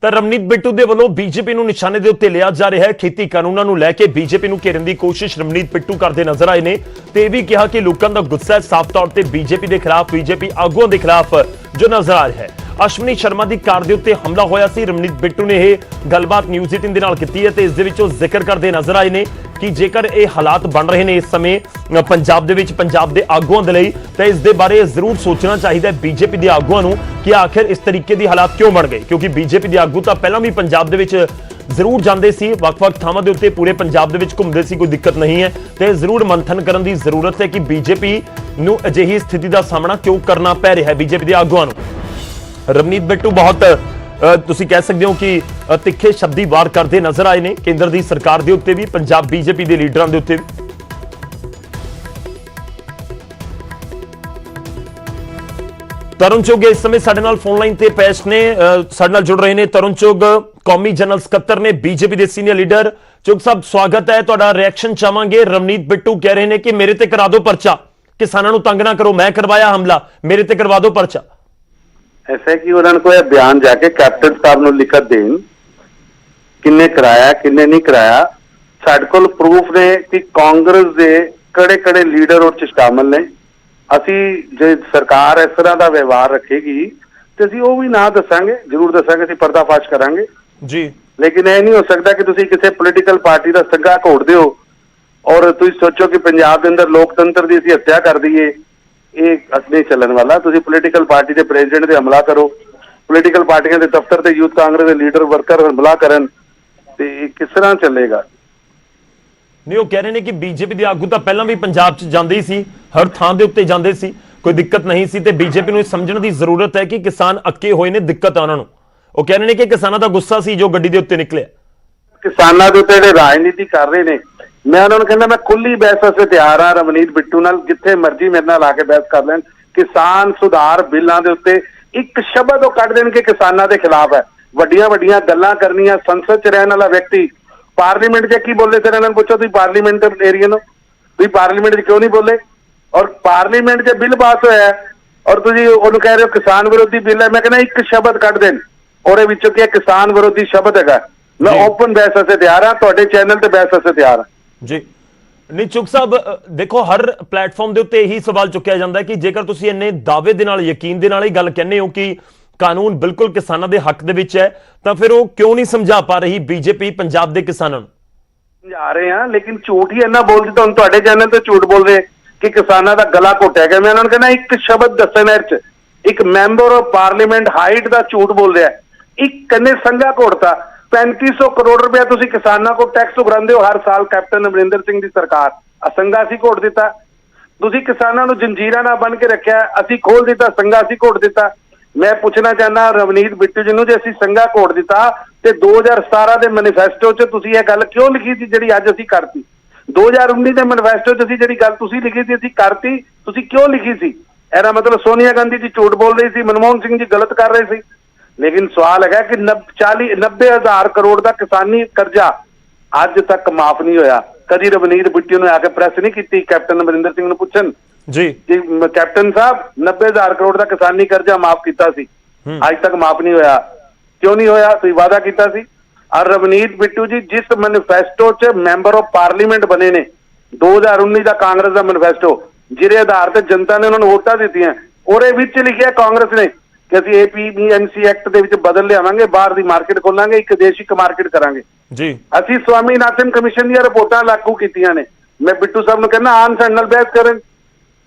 ਤਾਂ ਰਵਨੀਤ ਬਿੱਟੂ ਦੇ ਵੱਲੋਂ ਬੀਜੇਪੀ ਨੂੰ ਨਿਸ਼ਾਨੇ ਦੇ ਉੱਤੇ ਲਿਆ ਜਾ ਰਿਹਾ ਹੈ। ਖੇਤੀ ਕਾਨੂੰਨਾਂ ਨੂੰ ਲੈ ਕੇ ਬੀਜੇਪੀ ਨੂੰ ਘੇਰਨ ਦੀ ਕੋਸ਼ਿਸ਼ ਰਵਨੀਤ ਬਿੱਟੂ ਕਰਦੇ ਨਜ਼ਰ ਆਏ ਨੇ, ਤੇ ਇਹ ਵੀ ਕਿਹਾ ਕਿ ਲੋਕਾਂ ਦਾ ਗੁੱਸਾ ਸਾਫ਼ ਤੌਰ ਤੇ ਬੀਜੇਪੀ ਦੇ ਖਿਲਾਫ, ਬੀਜੇਪੀ ਆਗੂਆਂ ਦੇ ਖਿਲਾਫ ਜੋ ਨਜ਼ਰ ਆ ਰਿਹਾ ਹੈ। ਅਸ਼ਵਨੀ ਸ਼ਰਮਾ ਦੀ ਕਾਰ ਦੇ ਉੱਤੇ ਹਮਲਾ ਹੋਇਆ ਸੀ। ਰਵਨੀਤ ਬਿੱਟੂ ਨੇ ਇਹ ਗੱਲਬਾਤ ਨਿਊਜ਼ 18 ਦੇ ਨਾਲ ਕੀਤੀ ਹੈ, ਤੇ ਇਸ ਦੇ ਵਿੱਚ ਉਹ ਜ਼ਿਕਰ ਕਰਦੇ ਨਜ਼ਰ ਆਏ ਨੇ ਕਿ ਜੇਕਰ ਇਹ ਹਾਲਾਤ ਬਣ ਰਹੇ ਨੇ ਇਸ ਸਮੇਂ ਪੰਜਾਬ ਦੇ ਵਿੱਚ, ਪੰਜਾਬ ਦੇ ਆਗੂਆਂ ਦੇ ਲਈ, ਤਾਂ ਇਸ ਦੇ ਬਾਰੇ ਜ਼ਰੂਰ ਸੋਚਣਾ ਚਾਹੀਦਾ ਹੈ ਬੀਜੇਪੀ ਦੇ ਆਗੂਆਂ ਨੂੰ ਕਿ ਆਖਿਰ ਇਸ ਤਰੀਕੇ ਦੀ ਹਾਲਾਤ ਕਿਉਂ ਬਣ ਗਏ। ਕਿਉਂਕਿ ਬੀਜੇਪੀ ਦੇ ਆਗੂ ਤਾਂ ਪਹਿਲਾਂ ਵੀ ਪੰਜਾਬ ਦੇ ਵਿੱਚ ਜ਼ਰੂਰ ਜਾਂਦੇ ਸੀ, ਵੱਖ-ਵੱਖ ਥਾਵਾਂ ਦੇ ਉੱਤੇ ਪੂਰੇ ਪੰਜਾਬ ਦੇ ਵਿੱਚ ਘੁੰਮਦੇ ਸੀ, ਕੋਈ ਦਿੱਕਤ ਨਹੀਂ ਹੈ। ਤੇ ਜ਼ਰੂਰ ਮੰਥਨ ਕਰਨ ਦੀ ਜ਼ਰੂਰਤ ਹੈ ਕਿ ਬੀਜੇਪੀ ਨੂੰ ਅਜਿਹੀ ਸਥਿਤੀ ਦਾ ਸਾਹਮਣਾ ਕਿਉਂ ਕਰਨਾ ਪੈ ਰਿਹਾ ਹੈ ਬੀਜੇਪੀ ਦੇ ਆਗੂਆਂ ਨੂੰ। ਰਵਨੀਤ ਬਿੱਟੂ ਬਹੁਤ ਤੁਸੀਂ ਕਹਿ ਸਕਦੇ ਹੋ ਕਿ ਤਿੱਖੇ ਸ਼ਬਦੀ ਵਾਰ ਕਰਦੇ ਨਜ਼ਰ ਆਏ ਨੇ ਕੇਂਦਰ ਦੀ ਸਰਕਾਰ ਦੇ ਉੱਤੇ ਵੀ, ਪੰਜਾਬ ਬੀਜੇਪੀ ਦੇ ਲੀਡਰਾਂ ਦੇ ਉੱਤੇ ਵੀ। ਤਰੁਣ ਚੁੱਗ ਇਸ ਸਮੇਂ ਸਾਡੇ ਨਾਲ ਫੋਨ ਲਾਈਨ ਤੇ ਪੇਸ਼ ਨੇ, ਸਾਡੇ ਨਾਲ ਜੁੜ ਰਹੇ ਨੇ ਤਰੁਣ ਚੁੱਗ, ਕੌਮੀ ਜਨਰਲ ਸਕੱਤਰ ਨੇ ਬੀਜੇਪੀ ਦੇ ਸੀਨੀਅਰ ਲੀਡਰ। ਚੁੱਗ ਸਾਹਿਬ ਸਵਾਗਤ ਹੈ ਤੁਹਾਡਾ, ਰਿਐਕਸ਼ਨ ਚਾਹਾਂਗੇ। ਰਵਨੀਤ ਬਿੱਟੂ ਕਹਿ ਰਹੇ ਨੇ ਕਿ ਮੇਰੇ ਤੇ ਕਰਾ ਦਿਓ ਪਰਚਾ, ਕਿਸਾਨਾਂ ਨੂੰ ਤੰਗ ਨਾ ਕਰੋ, ਮੈਂ ਕਰਵਾਇਆ ਹਮਲਾ, ਮੇਰੇ ਤੇ ਕਰਵਾ ਦਿਓ ਪਰਚਾ। ऐसा कि उन्होंने यह बयान जाके कैप्टन साहब ਨੂੰ ਲਿਖਤ ਦੇਣ ਕਿੰਨੇ ਕਰਾਇਆ ਕਿੰਨੇ ਨਹੀਂ ਕਰਾਇਆ। ਸਾਡੇ ਕੋਲ ਪ੍ਰੂਫ ਨੇ ਕਿ ਕਾਂਗਰਸ ਦੇ ਕਿਹੜੇ ਲੀਡਰ ਉਹ ਚ ਸ਼ਾਮਲ ਨੇ। ਅਸੀਂ ਜੇ ਸਰਕਾਰ ਇਸ ਤਰ੍ਹਾਂ ਦਾ ਵਿਵਹਾਰ ਰੱਖੇਗੀ ਤੇ ਅਸੀਂ ਉਹ ਵੀ ਨਾ ਦੱਸਾਂਗੇ, ਜ਼ਰੂਰ ਦੱਸਾਂਗੇ, ਅਸੀਂ ਪਰਦਾਫਾਸ਼ ਕਰਾਂਗੇ ਜੀ। ਲੇਕਿਨ ਇਹ ਨਹੀਂ ਹੋ ਸਕਦਾ ਕਿ ਤੁਸੀਂ ਕਿਸੇ ਪੋਲੀਟੀਕਲ ਪਾਰਟੀ ਦਾ ਸੱਗਾ ਘੋੜਦੇ ਹੋ ਔਰ ਤੁਸੀਂ ਸੋਚੋ ਕਿ ਪੰਜਾਬ ਦੇ ਅੰਦਰ ਲੋਕਤੰਤਰ ਦੀ ਅਸੀਂ ਹੱਤਿਆ ਕਰ ਦਈਏ। ਇਹ ਨਹੀਂ ਚੱਲਣ ਵਾਲਾ। ਤੁਸੀਂ ਪੋਲੀਟੀਕਲ ਪਾਰਟੀ ਦੇ ਪ੍ਰੈਜ਼ੀਡੈਂਟ ਤੇ ਹਮਲਾ ਕਰੋ, ਪੋਲੀਟੀਕਲ ਪਾਰਟੀਆਂ ਦੇ ਦਫ਼ਤਰ ਤੇ ਯੂਥ ਕਾਂਗਰਸ ਦੇ ਲੀਡਰ ਵਰਕਰ ਹਮਲਾ ਕਰਨ, ਤੇ ਇਹ ਕਿਸ ਤਰ੍ਹਾਂ ਚੱਲੇਗਾ? ਨਹੀਂ, ਉਹ ਕਹਿ ਰਹੇ ਨੇ ਕਿ ਬੀਜੇਪੀ ਦੇ ਆਗੂ ਤਾਂ ਪਹਿਲਾਂ ਵੀ ਪੰਜਾਬ 'ਚ ਜਾਂਦੇ ਹੀ ਸੀ, ਹਰ ਥਾਂ ਦੇ ਉੱਤੇ ਜਾਂਦੇ ਸੀ, ਕੋਈ ਦਿੱਕਤ ਨਹੀਂ ਸੀ, ਤੇ ਬੀਜੇਪੀ ਨੂੰ ਇਹ ਸਮਝਣ ਦੀ ਜ਼ਰੂਰਤ ਹੈ ਕਿ ਕਿਸਾਨ ਅੱਕੇ ਹੋਏ ਨੇ, ਦਿੱਕਤ ਆ ਉਹਨਾਂ ਨੂੰ। ਉਹ ਕਹਿ ਰਹੇ ਨੇ ਕਿ ਕਿਸਾਨਾਂ ਦਾ ਗੁੱਸਾ ਸੀ ਜੋ ਗੱਡੀ ਦੇ ਉੱਤੇ ਨਿਕਲਿਆ। ਕਿਸਾਨਾਂ ਦੇ ਉੱਤੇ ਜਿਹੜੇ ਰਾਜਨੀਤੀ ਕਰ ਰਹੇ ਨੇ, ਮੈਂ ਉਹਨਾਂ ਨੂੰ ਕਹਿੰਦਾ ਮੈਂ ਖੁੱਲੀ ਬਹਿਸ ਵਾਸਤੇ ਤਿਆਰ ਹਾਂ ਰਵਨੀਤ ਬਿੱਟੂ ਨਾਲ, ਜਿੱਥੇ ਮਰਜ਼ੀ ਮੇਰੇ ਨਾਲ ਆ ਕੇ ਬਹਿਸ ਕਰ ਲੈਣ। ਕਿਸਾਨ ਸੁਧਾਰ ਬਿੱਲਾਂ ਦੇ ਉੱਤੇ ਇੱਕ ਸ਼ਬਦ ਉਹ ਕੱਢ ਦੇਣ ਕਿ ਕਿਸਾਨਾਂ ਦੇ ਖਿਲਾਫ ਹੈ। ਵੱਡੀਆਂ ਗੱਲਾਂ ਕਰਨੀਆਂ। ਸੰਸਦ 'ਚ ਰਹਿਣ ਵਾਲਾ ਵਿਅਕਤੀ ਪਾਰਲੀਮੈਂਟ 'ਚ ਕੀ ਬੋਲੇ ਸਰ, ਇਹਨਾਂ ਨੂੰ ਪੁੱਛੋ, ਤੁਸੀਂ ਪਾਰਲੀਮੈਂਟ ਏਰੀਆ ਨੂੰ ਤੁਸੀਂ ਪਾਰਲੀਮੈਂਟ 'ਚ ਕਿਉਂ ਨਹੀਂ ਬੋਲੇ? ਔਰ ਪਾਰਲੀਮੈਂਟ 'ਚ ਬਿੱਲ ਪਾਸ ਹੋਇਆ ਹੈ ਔਰ ਤੁਸੀਂ ਉਹਨੂੰ ਕਹਿ ਰਹੇ ਹੋ ਕਿਸਾਨ ਵਿਰੋਧੀ ਬਿੱਲ ਹੈ। ਮੈਂ ਕਹਿੰਦਾ ਇੱਕ ਸ਼ਬਦ ਕੱਢ ਦੇਣ ਉਹਦੇ ਵਿੱਚੋਂ ਕਿ ਇਹ ਕਿਸਾਨ ਵਿਰੋਧੀ ਸ਼ਬਦ ਹੈਗਾ, ਮੈਂ ਜੀ। ਓਪਨ ਬਹਿਸ ਵਾਸਤੇ ਤਿਆਰ ਹਾਂ, ਤੁਹਾਡੇ ਚੈਨਲ ਤੇ ਬਹਿਸ ਵਾਸਤੇ ਤਿਆਰ ਹਾਂ। ਜੀ ਨਹੀਂ ਚੁੱਕ ਸਾਹਿਬ, ਦੇਖੋ ਹਰ ਪਲੇਟਫਾਰਮ ਦੇ ਉੱਤੇ ਇਹੀ ਸਵਾਲ ਚੁੱਕਿਆ ਜਾਂਦਾ ਹੈ ਕਿ ਜੇਕਰ ਤੁਸੀਂ ਇੰਨੇ ਦਾਅਵੇ ਦੇ ਨਾਲ, ਯਕੀਨ ਦੇ ਨਾਲ ਹੀ ਗੱਲ ਕਹਿੰਦੇ ਹੋ ਕਿ ਕਾਨੂੰਨ ਬਿਲਕੁਲ ਕਿਸਾਨਾਂ ਦੇ ਹੱਕ ਦੇ ਵਿੱਚ ਹੈ, ਤਾਂ ਫਿਰ ਉਹ ਕਿਉਂ ਨਹੀਂ ਸਮਝਾ ਪਾ ਰਹੀ ਬੀਜੇਪੀ ਪੰਜਾਬ ਦੇ ਕਿਸਾਨਾਂ ਨੂੰ? ਸਮਝਾ ਰਹੇ ਹਾਂ, ਲੇਕਿਨ ਝੂਠ ਹੀ ਇੰਨਾ ਬੋਲਦੀ, ਤੁਹਾਨੂੰ ਤੁਹਾਡੇ ਚੈਨਲ ਤੇ ਝੂਠ ਬੋਲਦੇ ਕਿ ਕਿਸਾਨਾਂ ਦਾ ਗਲਾ ਘੋਟਿਆ ਗਿਆ। ਮੈਂ ਉਹਨਾਂ ਨੂੰ ਕਹਿੰਦਾ ਇੱਕ ਸ਼ਬਦ ਦੱਸਣ ਇਹ 'ਚ, ਇੱਕ ਮੈਂਬਰ ਆਫ ਪਾਰਲੀਮੈਂਟ ਹਾਈਟ ਦਾ ਝੂਠ ਬੋਲ ਰਿਹਾ, ਇੱਕ ਕੰਨੇ ਸੰਘਾ ਘੋੜਤਾ। 3500 ਕਰੋੜ ਰੁਪਇਆ ਤੁਸੀਂ ਕਿਸਾਨਾਂ ਕੋਲ ਟੈਕਸ ਉਗਰਾਉਂਦੇ ਹੋ ਹਰ ਸਾਲ, ਕੈਪਟਨ ਅਮਰਿੰਦਰ ਸਿੰਘ ਦੀ ਸਰਕਾਰ। ਸੰਘਾ ਸੀ ਘੋੜ ਦਿੱਤਾ ਤੁਸੀਂ, ਕਿਸਾਨਾਂ ਨੂੰ ਜੰਜੀਰਾਂ ਨਾਲ ਬੰਨ ਕੇ ਰੱਖਿਆ, ਅਸੀਂ ਖੋਲ ਦਿੱਤਾ, ਸੰਘਾ ਸੀ ਘੋੜ ਦਿੱਤਾ। ਮੈਂ ਪੁੱਛਣਾ ਚਾਹੁੰਦਾ ਰਵਨੀਤ ਬਿੱਟੂ ਜੀ ਨੂੰ, ਜੇ ਅਸੀਂ ਸੰਘਾ ਘੋੜ ਦਿੱਤਾ ਤੇ 2017 ਦੇ ਮੈਨੀਫੈਸਟੋ 'ਚ ਤੁਸੀਂ ਇਹ ਗੱਲ ਕਿਉਂ ਲਿਖੀ ਸੀ ਜਿਹੜੀ ਅੱਜ ਅਸੀਂ ਕਰਤੀ? 2019 ਦੇ ਮੈਨੀਫੈਸਟੋ 'ਚ ਅਸੀਂ ਜਿਹੜੀ ਗੱਲ ਤੁਸੀਂ ਲਿਖੀ ਸੀ ਅਸੀਂ ਕਰਤੀ, ਤੁਸੀਂ ਕਿਉਂ ਲਿਖੀ ਸੀ? ਇਹਦਾ ਮਤਲਬ ਸੋਨੀਆ ਗਾਂਧੀ ਜੀ ਝੂਠ ਬੋਲ ਰਹੀ ਸੀ, ਮਨਮੋਹਨ ਸਿੰਘ ਜੀ ਗਲਤ ਕਰ ਰਹੇ ਸੀ। ਲੇਕਿਨ ਸਵਾਲ ਹੈਗਾ ਕਿ 90,000 ਕਰੋੜ ਦਾ ਕਿਸਾਨੀ ਕਰਜ਼ਾ ਅੱਜ ਤੱਕ ਮਾਫ ਨਹੀਂ ਹੋਇਆ। ਕਦੀ ਰਵਨੀਤ ਬਿੱਟੂ ਨੇ ਆ ਕੇ ਪ੍ਰੈਸ ਨਹੀਂ ਕੀਤੀ ਕੈਪਟਨ ਅਮਰਿੰਦਰ ਸਿੰਘ ਨੂੰ ਪੁੱਛਣ ਜੀ ਕਿ ਕੈਪਟਨ ਸਾਹਿਬ 90,000 ਕਰੋੜ ਦਾ ਕਿਸਾਨੀ ਕਰਜ਼ਾ ਮਾਫ ਕੀਤਾ ਸੀ, ਅੱਜ ਤੱਕ ਮਾਫ ਨਹੀਂ ਹੋਇਆ। ਕਿਉਂ ਨਹੀਂ ਹੋਇਆ? ਤੁਸੀਂ ਵਾਅਦਾ ਕੀਤਾ ਸੀ। ਔਰ ਰਵਨੀਤ ਬਿੱਟੂ ਜੀ ਜਿਸ ਮੈਨੀਫੈਸਟੋ 'ਚ ਮੈਂਬਰ ਆਫ ਪਾਰਲੀਮੈਂਟ ਬਣੇ ਨੇ 2019 ਦਾ ਕਾਂਗਰਸ ਦਾ ਮੈਨੀਫੈਸਟੋ, ਜਿਹਦੇ ਆਧਾਰ ਤੇ ਜਨਤਾ ਨੇ ਉਹਨਾਂ ਨੂੰ ਵੋਟਾਂ ਦਿੱਤੀਆਂ, ਉਹਦੇ ਵਿੱਚ ਲਿਖਿਆ ਕਾਂਗਰਸ ਨੇ ਕਿ ਅਸੀਂ APBMC ਐਕਟ ਦੇ ਵਿੱਚ ਬਦਲ ਲਿਆਵਾਂਗੇ, ਬਾਹਰ ਦੀ ਮਾਰਕੀਟ ਖੋਲਾਂਗੇ, ਇੱਕ ਦੇਸ਼ਿਕ ਮਾਰਕੀਟ ਕਰਾਂਗੇ। ਜੀ ਅਸੀਂ ਸਵਾਮੀਨਾਥਨ ਕਮਿਸ਼ਨ ਦੀਆਂ ਰਿਪੋਰਟਾਂ ਲਾਗੂ ਕੀਤੀਆਂ ਨੇ। ਮੈਂ ਬਿੱਟੂ ਸਾਹਿਬ ਨੂੰ ਕਹਿੰਦਾ ਆਨ ਸਾਡੇ ਨਾਲ ਬਹਿਸ ਕਰਨ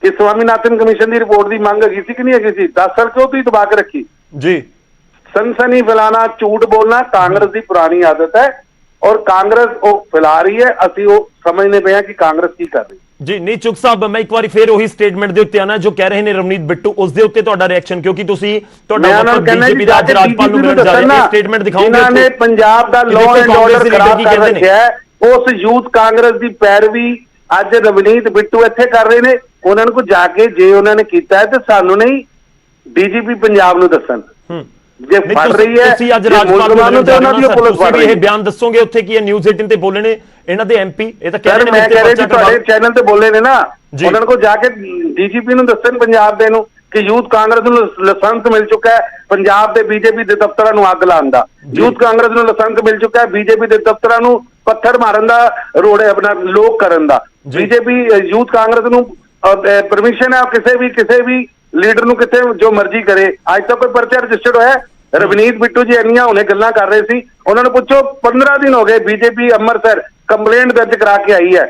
ਕਿ ਸਵਾਮੀਨਾਥਨ ਕਮਿਸ਼ਨ ਦੀ ਰਿਪੋਰਟ ਦੀ ਮੰਗ ਹੈਗੀ ਸੀ ਕਿ ਨਹੀਂ ਹੈਗੀ ਸੀ? 10 ਸਾਲ ਕਿਉਂ ਤੁਸੀਂ ਦਬਾ ਕੇ ਰੱਖੀ? ਜੀ ਸਨਸਨੀ ਫੈਲਾਣਾ, ਝੂਠ ਬੋਲਣਾ ਕਾਂਗਰਸ ਦੀ ਪੁਰਾਣੀ ਆਦਤ ਹੈ ਔਰ ਕਾਂਗਰਸ ਉਹ ਫੈਲਾ ਰਹੀ ਹੈ। ਅਸੀਂ ਉਹ ਸਮਝਦੇ ਪਏ ਹਾਂ ਕਿ ਕਾਂਗਰਸ ਕੀ ਕਰ ਰਹੀ ਹੈ। ਜੀ ਨਹੀਂ ਚੁੱਕ ਸਾਹਿਬ, ਮੈਂ ਇੱਕ ਵਾਰੀ ਫੇਰ ਉਹੀ ਸਟੇਟਮੈਂਟ ਦੇ ਉੱਤੇ ਆਣਾ ਜੋ ਕਹਿ ਰਹੇ ਨੇ ਰਵਨੀਤ ਬਿੱਟੂ, ਉਸ ਦੇ ਉੱਤੇ ਤੁਹਾਡਾ ਰਿਐਕਸ਼ਨ, ਕਿਉਂਕਿ ਤੁਸੀਂ ਤੁਹਾਡਾ ਬੀਜੇਪੀ ਦਾ ਅੱਜ ਰਾਜਪਾਲ ਨੂੰ ਮਿਲਣ ਜਾ ਰਹੇ ਨੇ, ਸਟੇਟਮੈਂਟ ਦਿਖਾਓਗੇ ਜਿਨ੍ਹਾਂ ਨੇ ਪੰਜਾਬ ਦਾ ਲਾਅ ਐਂਡ ਆਰਡਰ ਖਰਾਬ ਕਰ ਰੱਖਿਆ ਹੈ, ਉਸ ਯੂਥ ਕਾਂਗਰਸ ਦੀ ਪੈਰਵੀ ਅੱਜ ਰਵਨੀਤ ਬਿੱਟੂ ਇੱਥੇ ਕਰ ਰਹੇ ਨੇ। ਉਹਨਾਂ ਨੂੰ ਕੋ ਜਾ ਕੇ ਜੇ ਉਹਨਾਂ ਨੇ ਕੀਤਾ ਹੈ ਤੇ ਸਾਨੂੰ ਨਹੀਂ DGP ਪੰਜਾਬ ਨੂੰ ਦੱਸਣ। ਜੇ ਫੜ ਰਹੀ ਹੈ ਤੁਸੀਂ ਅੱਜ ਰਾਜਪਾਲ ਨੂੰ ਤੇ ਉਹਨਾਂ ਦੀ ਪੁਲਿਸ ਫੜ ਰਹੀ ਹੈ। ਇਹ ਬਿਆਨ ਦੱਸੋਗੇ ਉੱਥੇ ਕੀ ਨਿਊਜ਼ 18 ਤੇ ਬੋਲੇ ਨੇ ਇਹਨਾਂ ਦੇ MP? ਇਹ ਤਾਂ ਕਹਿ ਰਹੇ ਨੇ, ਮੈਂ ਕਹਿ ਰਿਹਾ ਜੀ ਤੁਹਾਡੇ ਚੈਨਲ ਤੇ ਬੋਲੇ ਨੇ ਨਾ, ਉਹਨਾਂ ਨੂੰ ਕੋ ਜਾ ਕੇ DGP ਨੂੰ ਦੱਸਣ ਪੰਜਾਬ ਦੇ ਨੂੰ ਕਿ ਯੂਥ ਕਾਂਗਰਸ ਨੂੰ ਲਾਇਸੈਂਸ ਮਿਲ ਚੁੱਕਾ ਹੈ ਪੰਜਾਬ ਦੇ BJP ਦੇ ਦਫ਼ਤਰਾਂ ਨੂੰ ਅੱਗ ਲਾਉਣ ਦਾ, ਯੂਥ ਕਾਂਗਰਸ ਨੂੰ ਲਾਇਸੈਂਸ ਮਿਲ ਚੁੱਕਾ ਹੈ BJP ਦੇ ਦਫ਼ਤਰਾਂ ਨੂੰ ਪੱਥਰ ਮਾਰਨ ਦਾ, ਰੋੜੇ ਆਪਣਾ ਲੋਕ ਕਰਨ ਦਾ। BJP ਯੂਥ ਕਾਂਗਰਸ ਨੂੰ ਪਰਮਿਸ਼ਨ ਹੈ ਕਿਸੇ ਵੀ ਲੀਡਰ ਨੂੰ ਕਿਤੇ ਜੋ ਮਰਜ਼ੀ ਕਰੇ। ਅੱਜ ਤੱਕ ਕੋਈ ਪਰਚਾ ਰਜਿਸਟਰਡ ਹੋਇਆ? ਰਵਨੀਤ ਬਿੱਟੂ ਜੀ ਇੰਨੀਆਂ ਹੁਣੇ ਗੱਲਾਂ ਕਰ ਰਹੇ ਸੀ, ਉਹਨਾਂ ਨੂੰ ਪੁੱਛੋ 15 ਦਿਨ ਹੋ ਗਏ BJP ਅੰਮ੍ਰਿਤਸਰ ਕੰਪਲੇਂਟ ਦਰਜ ਕਰਾ ਕੇ ਆਈ ਹੈ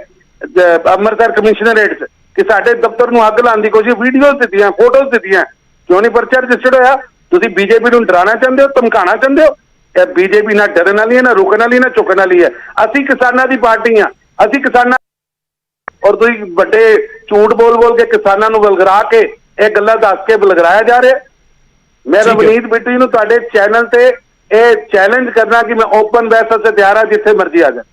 ਅੰਮ੍ਰਿਤਸਰ ਕਮਿਸ਼ਨਰੇਟ 'ਚ ਕਿ ਸਾਡੇ ਦਫ਼ਤਰ ਨੂੰ ਅੱਗ ਲਾਉਣ ਦੀ ਕੋਸ਼ਿਸ਼, ਵੀਡੀਓਜ਼ ਦਿੱਤੀਆਂ, ਫੋਟੋਜ਼ ਦਿੱਤੀਆਂ, ਕਿਉਂ ਨਹੀਂ ਪਰਚਾ ਰਜਿਸਟਰਡ ਹੋਇਆ? ਤੁਸੀਂ BJP ਨੂੰ ਡਰਾਉਣਾ ਚਾਹੁੰਦੇ ਹੋ, ਧਮਕਾਉਣਾ ਚਾਹੁੰਦੇ ਹੋ? ਇਹ BJP ਨਾ ਡਰਨ ਵਾਲੀ ਹੈ, ਨਾ ਰੁਕਣ ਵਾਲੀ, ਨਾ ਝੁਕਣ ਵਾਲੀ ਹੈ। ਅਸੀਂ ਕਿਸਾਨਾਂ ਦੀ ਪਾਰਟੀ ਹਾਂ, ਅਸੀਂ ਕਿਸਾਨਾਂ, ਔਰ ਤੁਸੀਂ ਵੱਡੇ ਝੂਠ ਬੋਲ ਕੇ ਕਿਸਾਨਾਂ ਨੂੰ ਬਲਗਰਾ ਕੇ ਇਹ ਗੱਲਾਂ ਦੱਸ ਕੇ ਬਲਗਰਾਇਆ ਜਾ ਰਿਹਾ। ਮੈਂ ਰਵਨੀਤ ਬਿੱਟੂ ਨੂੰ ਤੁਹਾਡੇ ਚੈਨਲ ਤੇ ਇਹ ਚੈਲੰਜ ਕਰਨਾ ਕਿ ਮੈਂ ਓਪਨ ਬਹਿਸ ਵਾਸਤੇ ਤਿਆਰ ਹਾਂ, ਜਿੱਥੇ ਮਰਜ਼ੀ ਆ ਜਾ।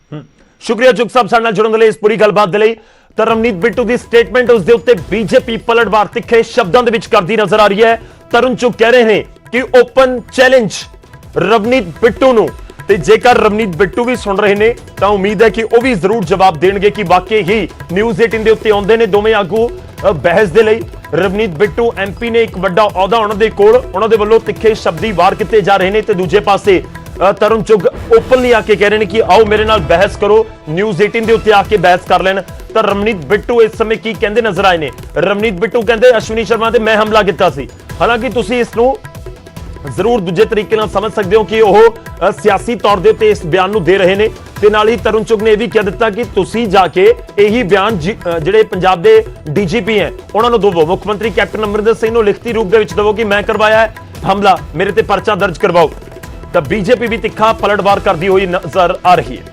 ਸ਼ੁਕਰੀਆ ਚੁੱਕ ਸਾਹਿਬ ਸਾਡੇ ਨਾਲ ਜੁੜਨ ਦੇ ਲਈ, ਇਸ ਪੂਰੀ ਗੱਲਬਾਤ ਦੇ ਲਈ। ਤਾਂ ਰਵਨੀਤ ਬਿੱਟੂ ਦੀ ਸਟੇਟਮੈਂਟ, ਉਸ ਦੇ ਉੱਤੇ BJP ਪਲਟਵਾਰ ਤਿੱਖੇ ਸ਼ਬਦਾਂ ਦੇ ਵਿੱਚ ਕਰਦੀ ਨਜ਼ਰ ਆ ਰਹੀ ਹੈ। ਤਰੁਣ ਚੁੱਕ ਕਹਿ ਰਹੇ ਨੇ ਕਿ ਓਪਨ ਚੈਲੰਜ ਰਵਨੀਤ ਬਿੱਟੂ ਨੂੰ, ਤੇ ਜੇਕਰ ਰਵਨੀਤ ਬਿੱਟੂ ਵੀ ਸੁਣ ਰਹੇ ਨੇ ਤਾਂ ਉਮੀਦ ਹੈ ਕਿ ਉਹ ਵੀ ਜ਼ਰੂਰ ਜਵਾਬ ਦੇਣਗੇ ਕਿ ਵਾਕਈ ਹੀ ਨਿਊਜ਼ 18 ਦੇ ਉੱਤੇ ਆਉਂਦੇ ਨੇ ਦੋਵੇਂ ਆਗੂ ਬਹਿਸ ਦੇ ਲਈ। ਰਵਨੀਤ ਬਿੱਟੂ MP ਨੇ, ਇੱਕ ਵੱਡਾ ਅਹੁਦਾ ਉਹਨਾਂ ਦੇ ਕੋਲ, ਉਹਨਾਂ ਦੇ ਵੱਲੋਂ ਤਿੱਖੇ ਸ਼ਬਦੀ ਵਾਰ ਕੀਤੇ ਜਾ ਰਹੇ ਨੇ, ਤੇ ਦੂਜੇ ਪਾਸੇ ਤਰੁਣ ਚੁੱਗ ਓਪਨਲੀ ਆ ਕੇ ਕਹਿ ਰਹੇ ਨੇ ਕਿ ਆਓ ਮੇਰੇ ਨਾਲ ਬਹਿਸ ਕਰੋ, ਨਿਊਜ਼ 18 ਦੇ ਉੱਤੇ ਆ ਕੇ ਬਹਿਸ ਕਰ ਲੈਣ। ਤਾਂ ਰਵਨੀਤ ਬਿੱਟੂ ਇਸ ਸਮੇਂ ਕੀ ਕਹਿੰਦੇ ਨਜ਼ਰ ਆਏ ਨੇ? ਰਵਨੀਤ ਬਿੱਟੂ ਕਹਿੰਦੇ ਅਸ਼ਵਨੀ ਸ਼ਰਮਾ ਤੇ ਮੈਂ ਹਮਲਾ ਕੀਤਾ ਸੀ। ਹਾਲਾਂਕਿ ਤੁਸੀਂ ਇਸ ਨੂੰ ਜ਼ਰੂਰ ਦੂਜੇ ਤਰੀਕੇ ਨਾਲ ਸਮਝ ਸਕਦੇ ਹੋ ਕਿ ਉਹ ਸਿਆਸੀ ਤੌਰ ਦੇ ਉੱਤੇ ਇਸ ਬਿਆਨ ਨੂੰ ਦੇ ਰਹੇ ਨੇ, ਤੇ ਨਾਲ ਹੀ ਤਰੁਣ ਚੁੱਗ ਨੇ ਇਹ ਵੀ ਕਹਿ ਦਿੱਤਾ ਕਿ ਤੁਸੀਂ ਜਾ ਕੇ ਇਹੀ ਬਿਆਨ ਜਿਹੜੇ ਪੰਜਾਬ ਦੇ DGP ਹੈ ਉਹਨਾਂ ਨੂੰ ਦਿਵੋ, ਮੁੱਖ ਮੰਤਰੀ ਕੈਪਟਨ ਅਮਰਿੰਦਰ ਸਿੰਘ ਨੂੰ ਲਿਖਤੀ ਰੂਪ ਦੇ ਵਿੱਚ ਦਿਵੋ ਕਿ ਮੈਂ ਕਰਵਾਇਆ ਹੈ ਹਮਲਾ, ਮੇਰੇ ਤੇ ਪਰਚਾ ਦਰਜ ਕਰਵਾਓ। ਤਾਂ BJP ਵੀ ਤਿੱਖਾ ਪਲਟਵਾਰ ਕਰਦੀ ਹੋਈ ਨਜ਼ਰ ਆ ਰਹੀ ਹੈ।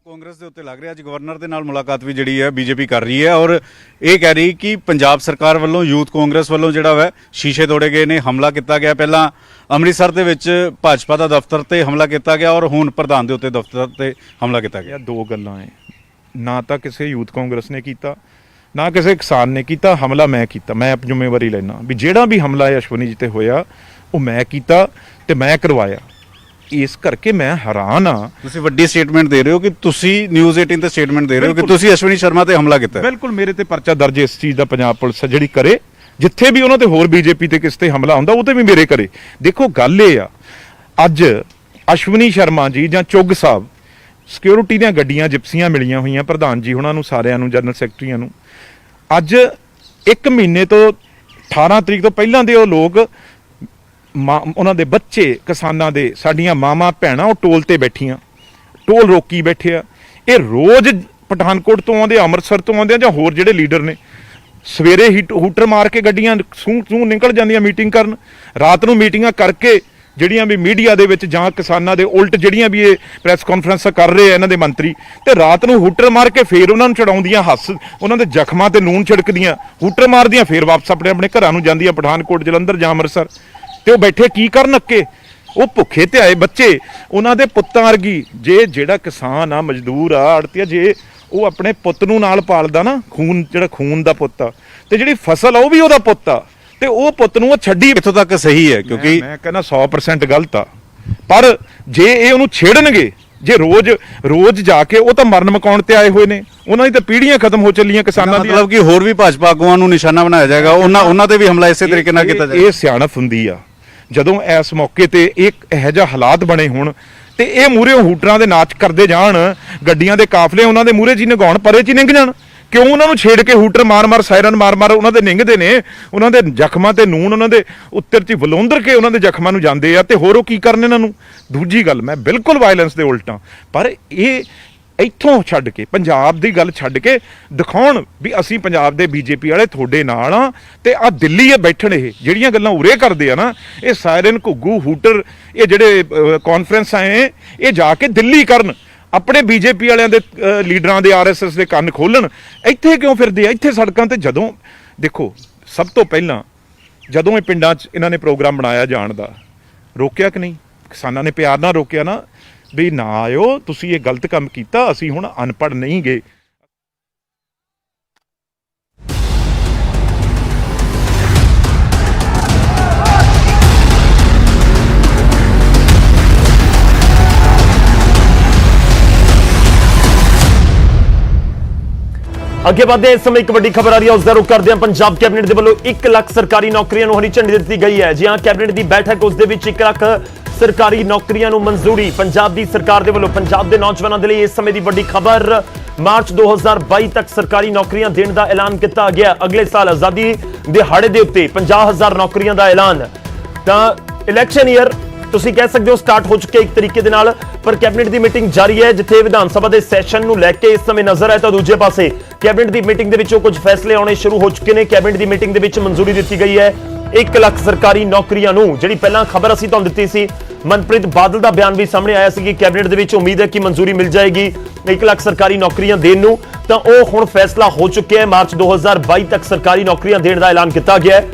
ਕਾਂਗਰਸ ਦੇ ਉੱਤੇ ਲੱਗ ਰਿਹਾ, ਅੱਜ ਗਵਰਨਰ ਦੇ ਨਾਲ ਮੁਲਾਕਾਤ ਵੀ ਜਿਹੜੀ ਹੈ BJP ਕਰ ਰਹੀ ਹੈ ਔਰ ਇਹ ਕਹਿ ਰਹੀ ਕਿ ਪੰਜਾਬ ਸਰਕਾਰ ਵੱਲੋਂ ਯੂਥ ਕਾਂਗਰਸ ਵੱਲੋਂ ਜਿਹੜਾ ਵਾ ਸ਼ੀਸ਼ੇ ਤੋੜੇ ਗਏ ਨੇ, ਹਮਲਾ ਕੀਤਾ ਗਿਆ। ਪਹਿਲਾਂ ਅੰਮ੍ਰਿਤਸਰ ਦੇ ਵਿੱਚ ਭਾਜਪਾ ਦਾ ਦਫ਼ਤਰ ਤੇ ਹਮਲਾ ਕੀਤਾ ਗਿਆ ਔਰ ਹੁਣ ਪ੍ਰਧਾਨ ਦੇ ਉੱਤੇ ਦਫ਼ਤਰ ਤੇ ਹਮਲਾ ਕੀਤਾ ਗਿਆ। ਇਹ ਦੋ ਗੱਲਾਂ ਹੈ, ਨਾ ਤਾਂ ਕਿਸੇ ਯੂਥ ਕਾਂਗਰਸ ਨੇ ਕੀਤਾ, ਨਾ ਕਿਸੇ ਕਿਸਾਨ ਨੇ ਕੀਤਾ ਹਮਲਾ, ਮੈਂ ਕੀਤਾ। ਮੈਂ ਆਪ ਜ਼ਿੰਮੇਵਾਰੀ ਲੈਣਾ ਵੀ ਜਿਹੜਾ ਵੀ ਹਮਲਾ ਹੈ ਅਸ਼ਵਨੀ ਜੀ ਤੇ ਹੋਇਆ ਉਹ ਮੈਂ ਕੀਤਾ ਤੇ ਮੈਂ ਕਰਵਾਇਆ। ਇਸ ਕਰਕੇ ਮੈਂ ਹੈਰਾਨ ਆ। ਤੁਸੀਂ ਵੱਡੀ ਸਟੇਟਮੈਂਟ ਦੇ ਰਹੇ ਹੋ ਕਿ ਤੁਸੀਂ ਨਿਊਜ਼ 18 ਤੇ ਸਟੇਟਮੈਂਟ ਦੇ ਰਹੇ ਹੋ ਕਿ ਤੁਸੀਂ ਅਸ਼ਵਨੀ ਸ਼ਰਮਾ ਤੇ ਹਮਲਾ ਕੀਤਾ ਹੈ। ਬਿਲਕੁਲ ਮੇਰੇ ਤੇ ਪਰਚਾ ਦਰਜ ਇਸ ਚੀਜ਼ ਦਾ ਪੰਜਾਬ ਪੁਲਿਸ ਆ ਜਿਹੜੀ ਕਰੇ, ਜਿੱਥੇ ਵੀ ਉਹਨਾਂ ਤੇ ਹੋਰ ਬੀਜੇਪੀ ਤੇ ਕਿਸ ਤੇ ਹਮਲਾ ਹੁੰਦਾ ਉਹ ਤੇ ਵੀ ਮੇਰੇ ਕਰੇ। ਦੇਖੋ ਗੱਲ ਇਹ ਆ, ਅੱਜ ਅਸ਼ਵਨੀ ਸ਼ਰਮਾ ਜੀ ਜਾਂ ਚੁੱਗ ਸਾਹਿਬ ਸਿਕਿਉਰਿਟੀ ਦੀਆਂ ਗੱਡੀਆਂ ਜਿਪਸੀਆਂ ਮਿਲੀਆਂ ਹੋਈਆਂ ਪ੍ਰਧਾਨ ਜੀ ਉਹਨਾਂ ਨੂੰ, ਸਾਰਿਆਂ ਨੂੰ, ਜਨਰਲ ਸੈਕਟਰੀਆਂ ਨੂੰ। ਅੱਜ 1 ਮਹੀਨੇ ਤੋਂ 18 ਤਰੀਕ ਤੋਂ ਪਹਿਲਾਂ ਦੇ ਉਹ ਲੋਕ ਉਹਨਾਂ ਦੇ ਬੱਚੇ ਕਿਸਾਨਾਂ ਦੇ, ਸਾਡੀਆਂ ਮਾਵਾਂ ਭੈਣਾਂ ਉਹ ਟੋਲ ਤੇ ਬੈਠੀਆਂ, ਟੋਲ ਰੋਕੀ ਬੈਠੇ ਆ। ਇਹ ਰੋਜ਼ ਪਠਾਨਕੋਟ ਤੋਂ ਆਉਂਦੇ, ਅੰਮ੍ਰਿਤਸਰ ਤੋਂ ਆਉਂਦੇ ਆ ਜਾਂ ਹੋਰ ਜਿਹੜੇ ਲੀਡਰ ਨੇ, ਸਵੇਰੇ ਹੀ ਹੂਟਰ ਮਾਰ ਕੇ ਗੱਡੀਆਂ ਸੂੰ ਨਿਕਲ ਜਾਂਦੀਆਂ ਮੀਟਿੰਗ ਕਰਨ, ਰਾਤ ਨੂੰ ਮੀਟਿੰਗਾਂ ਕਰਕੇ ਜਿਹੜੀਆਂ ਵੀ ਮੀਡੀਆ ਦੇ ਵਿੱਚ ਜਾਂ ਕਿਸਾਨਾਂ ਦੇ ਉਲਟ ਜਿਹੜੀਆਂ ਵੀ ਇਹ ਪ੍ਰੈਸ ਕਾਨਫਰੰਸਾਂ ਕਰ ਰਹੇ ਆ ਇਹਨਾਂ ਦੇ ਮੰਤਰੀ, ਤੇ ਰਾਤ ਨੂੰ ਹੂਟਰ ਮਾਰ ਕੇ ਫੇਰ ਉਹਨਾਂ ਨੂੰ ਚੜਾਉਂਦੀਆਂ, ਹੱਸ ਉਹਨਾਂ ਦੇ ਜ਼ਖਮਾਂ ਤੇ ਨੂਨ ਛਿੜਕਦੀਆਂ, ਹੂਟਰ ਮਾਰਦੀਆਂ, ਫੇਰ ਵਾਪਸ ਆਪਣੇ ਆਪਣੇ ਘਰਾਂ ਨੂੰ ਜਾਂਦੀਆਂ ਪਠਾਨਕੋਟ, ਜਲੰਧਰ ਜਾਂ ਅੰਮ੍ਰਿਤਸਰ। ਤੇ ਉਹ ਬੈਠੇ ਕੀ ਕਰਨ ਅੱਕੇ? ਉਹ ਭੁੱਖੇ ਤੇ ਆਏ ਬੱਚੇ, ਉਹਨਾਂ ਦੇ ਪੁੱਤਾਂ ਵਰਗੀ। ਜੇ ਜਿਹੜਾ ਕਿਸਾਨ ਆ, ਮਜ਼ਦੂਰ ਆ, ਆੜਤੀਆ, ਜੇ ਉਹ ਆਪਣੇ ਪੁੱਤ ਨੂੰ ਨਾਲ ਪਾਲਦਾ ਨਾ, ਖੂਨ ਜਿਹੜਾ ਖੂਨ ਦਾ ਪੁੱਤ ਆ, ਤੇ ਜਿਹੜੀ ਫਸਲ ਆ ਉਹ ਵੀ ਉਹਦਾ ਪੁੱਤ ਆ, ਤੇ ਉਹ ਪੁੱਤ ਨੂੰ ਉਹ ਛੱਡੀ। ਇੱਥੋਂ ਤੱਕ ਸਹੀ ਹੈ ਕਿਉਂਕਿ ਮੈਂ ਕਹਿੰਦਾ 100% ਗਲਤ ਆ। ਪਰ ਜੇ ਇਹ ਉਹਨੂੰ ਛੇੜਨਗੇ, ਜੇ ਰੋਜ਼ ਜਾ ਕੇ, ਉਹ ਤਾਂ ਮਰਨ ਮਕਾਉਣ ਤੇ ਆਏ ਹੋਏ ਨੇ, ਉਹਨਾਂ ਦੀ ਤਾਂ ਪੀੜ੍ਹੀਆਂ ਖਤਮ ਹੋ ਚੱਲੀਆਂ ਕਿਸਾਨਾਂ ਦੀਆਂ। ਮਤਲਬ ਕਿ ਹੋਰ ਵੀ ਭਾਜਪਾ ਆਗੂਆਂ ਨੂੰ ਨਿਸ਼ਾਨਾ ਬਣਾਇਆ ਜਾਏਗਾ, ਉਹਨਾਂ ਤੇ ਵੀ ਹਮਲਾ ਇਸੇ ਤਰੀਕੇ ਨਾਲ ਕੀਤਾ ਜਾਏਗਾ। ਇਹ ਸਿਆਣਪ ਹੁੰਦੀ ਆ ਜਦੋਂ ਇਸ ਮੌਕੇ ਤੇ ਇੱਕ ਇਹੋ ਜਿਹਾ ਹਾਲਾਤ ਬਣੇ ਹੋਣ ਤੇ ਇਹ ਮੂਹਰੇ ਹੂਟਰਾਂ ਦੇ ਨਾਚ ਕਰਦੇ ਜਾਣ, ਗੱਡੀਆਂ ਦੇ ਕਾਫਲੇ ਉਹਨਾਂ ਦੇ ਮੂਹਰੇ ਜੀ ਨਿਗਾਉਣ, ਪਰੇ ਚ ਨਿੰਗ ਜਾਣ। ਕਿਉਂ ਉਹਨਾਂ ਨੂੰ ਛੇੜ ਕੇ ਹੂਟਰ ਮਾਰ-ਮਾਰ, ਸਾਇਰਨ ਮਾਰ-ਮਾਰ ਉਹਨਾਂ ਦੇ ਨਿੰਗਦੇ ਨੇ, ਉਹਨਾਂ ਦੇ ਜ਼ਖਮਾਂ ਤੇ ਨੂਨ ਉਹਨਾਂ ਦੇ ਉੱਤਰ ਚ ਵਲੋਂਦਰ ਕੇ ਉਹਨਾਂ ਦੇ ਜ਼ਖਮਾਂ ਨੂੰ ਜਾਂਦੇ ਆ, ਤੇ ਹੋਰ ਉਹ ਕੀ ਕਰਨ ਇਹਨਾਂ ਨੂੰ। ਦੂਜੀ ਗੱਲ, ਮੈਂ ਬਿਲਕੁਲ ਵਾਇਲੈਂਸ ਦੇ ਉਲਟਾਂ, ਪਰ ਇਹ ਇੱਥੋਂ ਛੱਡ ਕੇ, ਪੰਜਾਬ ਦੀ ਗੱਲ ਛੱਡ ਕੇ ਦਿਖਾਉਣ ਵੀ ਅਸੀਂ ਪੰਜਾਬ ਦੇ ਬੀਜੇਪੀ ਵਾਲੇ ਤੁਹਾਡੇ ਨਾਲ ਆ, ਤੇ ਆ ਦਿੱਲੀ ਇਹ ਬੈਠਣ, ਇਹ ਜਿਹੜੀਆਂ ਗੱਲਾਂ ਉਰੇ ਕਰਦੇ ਆ ਨਾ, ਇਹ ਸਾਇਰਨ, ਘੁੱਗੂ, ਹੂਟਰ, ਇਹ ਜਿਹੜੇ ਕਾਨਫਰੰਸ ਆਏ, ਇਹ ਜਾ ਕੇ ਦਿੱਲੀ ਕਰਨ, ਆਪਣੇ ਬੀਜੇਪੀ ਵਾਲਿਆਂ ਦੇ ਲੀਡਰਾਂ ਦੇ, ਆਰਐਸਐਸ ਦੇ ਕੰਨ ਖੋਲਣ। ਇੱਥੇ ਕਿਉਂ ਫਿਰਦੇ ਆ? ਇੱਥੇ ਸੜਕਾਂ ਤੇ ਜਦੋਂ ਦੇਖੋ, ਸਭ ਤੋਂ ਪਹਿਲਾਂ ਜਦੋਂ ਇਹ ਪਿੰਡਾਂ 'ਚ ਇਹਨਾਂ ਨੇ ਪ੍ਰੋਗਰਾਮ ਬਣਾਇਆ ਜਾਣ ਦਾ, ਰੋਕਿਆ ਕਿ ਨਹੀਂ? ਕਿਸਾਨਾਂ ਨੇ ਪਿਆਰ ਨਾਲ ਰੋਕਿਆ ਨਾ, ਵੀ ਨਾ ਆਇਓ, ਤੁਸੀਂ ਇਹ ਗਲਤ ਕੰਮ ਕੀਤਾ, ਅਸੀਂ ਹੁਣ ਅਨਪੜ੍ਹ ਨਹੀਂ ਗਏ। ਅੱਗੇ ਵਧਦੇ ਇਸ ਸਮੇਂ ਇੱਕ ਵੱਡੀ ਖਬਰ ਆ ਰਹੀ ਹੈ, ਉਸ ਦਾ ਰੁਖ ਕਰਦੇ ਹਾਂ। ਪੰਜਾਬ ਕੈਬਨਿਟ ਦੇ ਵੱਲੋਂ 1 ਲੱਖ ਸਰਕਾਰੀ ਨੌਕਰੀਆਂ ਨੂੰ ਹਰੀ ਝੰਡੀ ਦਿੱਤੀ ਗਈ ਹੈ। ਜੀ ਹਾਂ, ਕੈਬਨਿਟ ਦੀ ਬੈਠਕ, ਉਸ ਦੇ ਵਿੱਚ 1 ਲੱਖ ਸਰਕਾਰੀ ਨੌਕਰੀਆਂ ਨੂੰ ਮਨਜ਼ੂਰੀ। ਪੰਜਾਬ ਦੀ ਸਰਕਾਰ ਦੇ ਵੱਲੋਂ ਪੰਜਾਬ ਦੇ ਨੌਜਵਾਨਾਂ ਦੇ ਲਈ ਇਸ ਸਮੇਂ ਦੀ ਵੱਡੀ ਖਬਰ, ਮਾਰਚ 2022 ਤੱਕ ਸਰਕਾਰੀ ਨੌਕਰੀਆਂ ਦੇਣ ਦਾ ਐਲਾਨ ਕੀਤਾ ਗਿਆ। ਅਗਲੇ ਸਾਲ ਆਜ਼ਾਦੀ ਦਿਹਾੜੇ ਦੇ ਉੱਤੇ 50,000 ਨੌਕਰੀਆਂ ਦਾ ਐਲਾਨ। ਤਾਂ ਇਲੈਕਸ਼ਨ ਈਅਰ ਤੁਸੀਂ ਕਹਿ ਸਕਦੇ ਹੋ ਸਟਾਰਟ ਹੋ ਚੁੱਕੇ ਇੱਕ ਤਰੀਕੇ ਦੇ ਨਾਲ, ਪਰ ਕੈਬਨਿਟ ਦੀ ਮੀਟਿੰਗ ਜਾਰੀ ਹੈ, ਜਿੱਥੇ ਵਿਧਾਨ ਸਭਾ ਦੇ ਸੈਸ਼ਨ ਨੂੰ ਲੈ ਕੇ ਇਸ ਸਮੇਂ ਨਜ਼ਰ ਹੈ, ਤਾਂ ਦੂਜੇ ਪਾਸੇ ਕੈਬਨਿਟ ਦੀ ਮੀਟਿੰਗ ਦੇ ਵਿੱਚੋਂ ਕੁਝ ਫੈਸਲੇ ਆਉਣੇ ਸ਼ੁਰੂ ਹੋ ਚੁੱਕੇ ਨੇ। ਕੈਬਨਿਟ ਦੀ ਮੀਟਿੰਗ ਦੇ ਵਿੱਚ ਮਨਜ਼ੂਰੀ ਦਿੱਤੀ ਗਈ ਹੈ 1 ਲੱਖ ਸਰਕਾਰੀ ਨੌਕਰੀਆਂ ਨੂੰ। ਜਿਹੜੀ ਪਹਿਲਾਂ ਖਬਰ ਅਸੀਂ ਤੁਹਾਨੂੰ ਦਿੱਤੀ ਸੀ, ਮਨਪ੍ਰੀਤ ਬਾਦਲ ਦਾ ਬਿਆਨ ਵੀ ਸਾਹਮਣੇ ਆਇਆ ਸੀ ਕਿ ਕੈਬਨਿਟ ਦੇ ਵਿੱਚ ਉਮੀਦ ਹੈ ਕਿ ਮਨਜ਼ੂਰੀ ਮਿਲ ਜਾਏਗੀ 1 ਲੱਖ ਸਰਕਾਰੀ ਨੌਕਰੀਆਂ ਦੇਣ ਨੂੰ, ਤਾਂ ਉਹ ਹੁਣ ਫੈਸਲਾ ਹੋ ਚੁੱਕਿਆ ਹੈ। ਮਾਰਚ 2022 ਤੱਕ ਸਰਕਾਰੀ ਨੌਕਰੀਆਂ ਦੇਣ ਦਾ ਐਲਾਨ ਕੀਤਾ ਗਿਆ ਹੈ।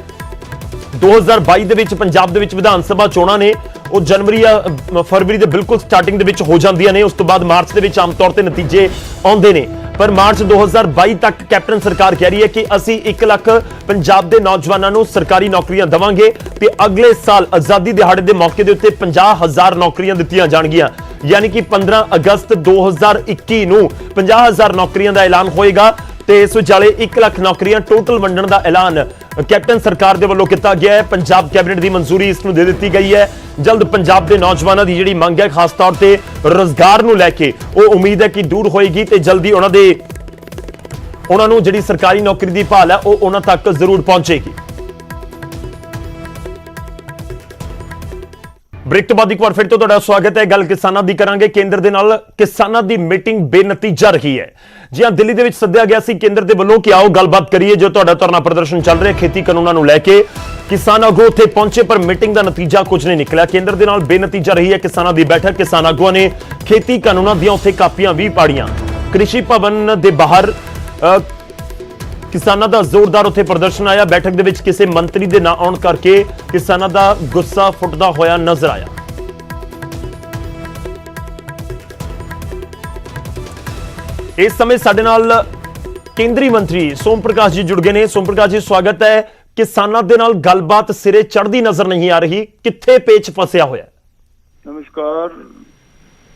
2022 ਦੇ ਵਿੱਚ ਪੰਜਾਬ ਦੇ ਵਿੱਚ ਵਿਧਾਨ ਸਭਾ ਚੋਣਾਂ ਨੇ, ਉਹ ਜਨਵਰੀ ਜਾਂ ਫਰਵਰੀ ਦੇ ਬਿਲਕੁਲ ਸਟਾਰਟਿੰਗ ਦੇ ਵਿੱਚ ਹੋ ਜਾਂਦੀਆਂ ਨੇ। ਉਸ ਤੋਂ ਬਾਅਦ ਮਾਰਚ ਦੇ ਵਿੱਚ ਆਮ ਤੌਰ ਤੇ ਨਤੀਜੇ ਆਉਂਦੇ ਨੇ, ਪਰ ਮਾਰਚ 2022 ਤੱਕ ਕੈਪਟਨ ਸਰਕਾਰ ਕਹਿ ਰਹੀ ਹੈ ਕਿ ਅਸੀਂ 1 ਲੱਖ ਪੰਜਾਬ ਦੇ ਨੌਜਵਾਨਾਂ ਨੂੰ ਸਰਕਾਰੀ ਨੌਕਰੀਆਂ ਦੇਵਾਂਗੇ, ਤੇ ਅਗਲੇ ਸਾਲ ਆਜ਼ਾਦੀ ਦਿਹਾੜੇ ਦੇ ਮੌਕੇ ਦੇ ਉੱਤੇ 50,000 ਨੌਕਰੀਆਂ ਦਿੱਤੀਆਂ ਜਾਣਗੀਆਂ। ਯਾਨੀ ਕਿ 15 ਅਗਸਤ 2021 ਨੂੰ 50,000 ਨੌਕਰੀਆਂ ਦਾ ਐਲਾਨ ਹੋਏਗਾ, ਤੇ ਇਸ ਵਿਚਾਲੇ 1 ਲੱਖ ਨੌਕਰੀਆਂ ਟੋਟਲ ਵੰਡਣ ਦਾ ਐਲਾਨ ਕੈਪਟਨ ਸਰਕਾਰ ਦੇ ਵੱਲੋਂ ਕੀਤਾ ਗਿਆ ਹੈ। ਪੰਜਾਬ ਕੈਬਨਿਟ ਦੀ ਮਨਜ਼ੂਰੀ ਇਸ ਨੂੰ ਦੇ ਦਿੱਤੀ ਗਈ ਹੈ। ਜਲਦ ਪੰਜਾਬ ਦੇ ਨੌਜਵਾਨਾਂ ਦੀ ਜਿਹੜੀ ਮੰਗ ਹੈ, ਖਾਸ ਤੌਰ ਤੇ ਰੋਜ਼ਗਾਰ ਨੂੰ ਲੈ ਕੇ, ਉਹ ਉਮੀਦ ਹੈ ਕਿ ਦੂਰ ਹੋਏਗੀ, ਤੇ ਜਲਦੀ ਉਹਨਾਂ ਨੂੰ ਜਿਹੜੀ ਸਰਕਾਰੀ ਨੌਕਰੀ ਦੀ ਭਾਲ ਹੈ ਉਹ ਉਹਨਾਂ ਤੱਕ ਜ਼ਰੂਰ ਪਹੁੰਚੇਗੀ। ਬ੍ਰੇਕ ਤੋਂ ਬਾਅਦ ਇੱਕ ਵਾਰ ਫਿਰ ਤੋਂ ਤੁਹਾਡਾ ਸਵਾਗਤ ਹੈ। ਗੱਲ ਕਿਸਾਨਾਂ ਦੀ ਕਰਾਂਗੇ। ਕੇਂਦਰ ਦੇ ਨਾਲ ਕਿਸਾਨਾਂ ਦੀ ਮੀਟਿੰਗ ਬੇਨਤੀਜਾ ਰਹੀ ਹੈ। ਜੀ ਹਾਂ, ਦਿੱਲੀ ਦੇ ਵਿੱਚ ਸੱਦਿਆ ਗਿਆ ਸੀ ਕੇਂਦਰ ਦੇ ਵੱਲੋਂ ਕਿ ਆਓ ਗੱਲਬਾਤ ਕਰੀਏ। ਜੋ ਤੁਹਾਡਾ ਧਰਨਾ ਪ੍ਰਦਰਸ਼ਨ ਚੱਲ ਰਿਹਾ ਖੇਤੀ ਕਾਨੂੰਨਾਂ ਨੂੰ ਲੈ ਕੇ, ਕਿਸਾਨ ਆਗੂ ਉੱਥੇ ਪਹੁੰਚੇ, ਪਰ ਮੀਟਿੰਗ ਦਾ ਨਤੀਜਾ ਕੁਝ ਨਹੀਂ ਨਿਕਲਿਆ। ਕੇਂਦਰ ਦੇ ਨਾਲ ਬੇਨਤੀਜਾ ਰਹੀ ਹੈ ਕਿਸਾਨਾਂ ਦੀ ਬੈਠਕ। ਕਿਸਾਨ ਆਗੂਆਂ ਨੇ ਖੇਤੀ ਕਾਨੂੰਨਾਂ ਦੀਆਂ ਉੱਥੇ ਕਾਪੀਆਂ ਵੀ ਪਾੜੀਆਂ। ਕ੍ਰਿਸ਼ੀ ਭਵਨ ਦੇ ਬਾਹਰ ਕਿਸਾਨਾਂ ਦਾ ਜ਼ੋਰਦਾਰ ਉੱਥੇ ਪ੍ਰਦਰਸ਼ਨ ਆਇਆ। ਬੈਠਕ ਦੇ ਵਿੱਚ ਕਿਸੇ ਮੰਤਰੀ ਦੇ ਨਾ ਆਉਣ ਕਰਕੇ ਕਿਸਾਨਾਂ ਦਾ ਗੁੱਸਾ ਫੁੱਟਦਾ ਹੋਇਆ ਨਜ਼ਰ ਆਇਆ। ਇਸ ਸਮੇਂ ਸਾਡੇ ਨਾਲ ਕੇਂਦਰੀ ਮੰਤਰੀ ਸੋਮ ਪ੍ਰਕਾਸ਼ ਜੀ ਜੁੜ ਗਏ ਨੇ। ਸੋਮ ਪ੍ਰਕਾਸ਼ ਜੀ, ਸਵਾਗਤ ਹੈ। ਕਿਸਾਨਾਂ ਦੇ ਨਾਲ ਗੱਲਬਾਤ ਸਿਰੇ ਚੜ੍ਹਦੀ ਨਜ਼ਰ ਨਹੀਂ ਆ ਰਹੀ, ਕਿੱਥੇ ਪੇਚ ਫਸਿਆ ਹੋਇਆ? ਨਮਸਕਾਰ।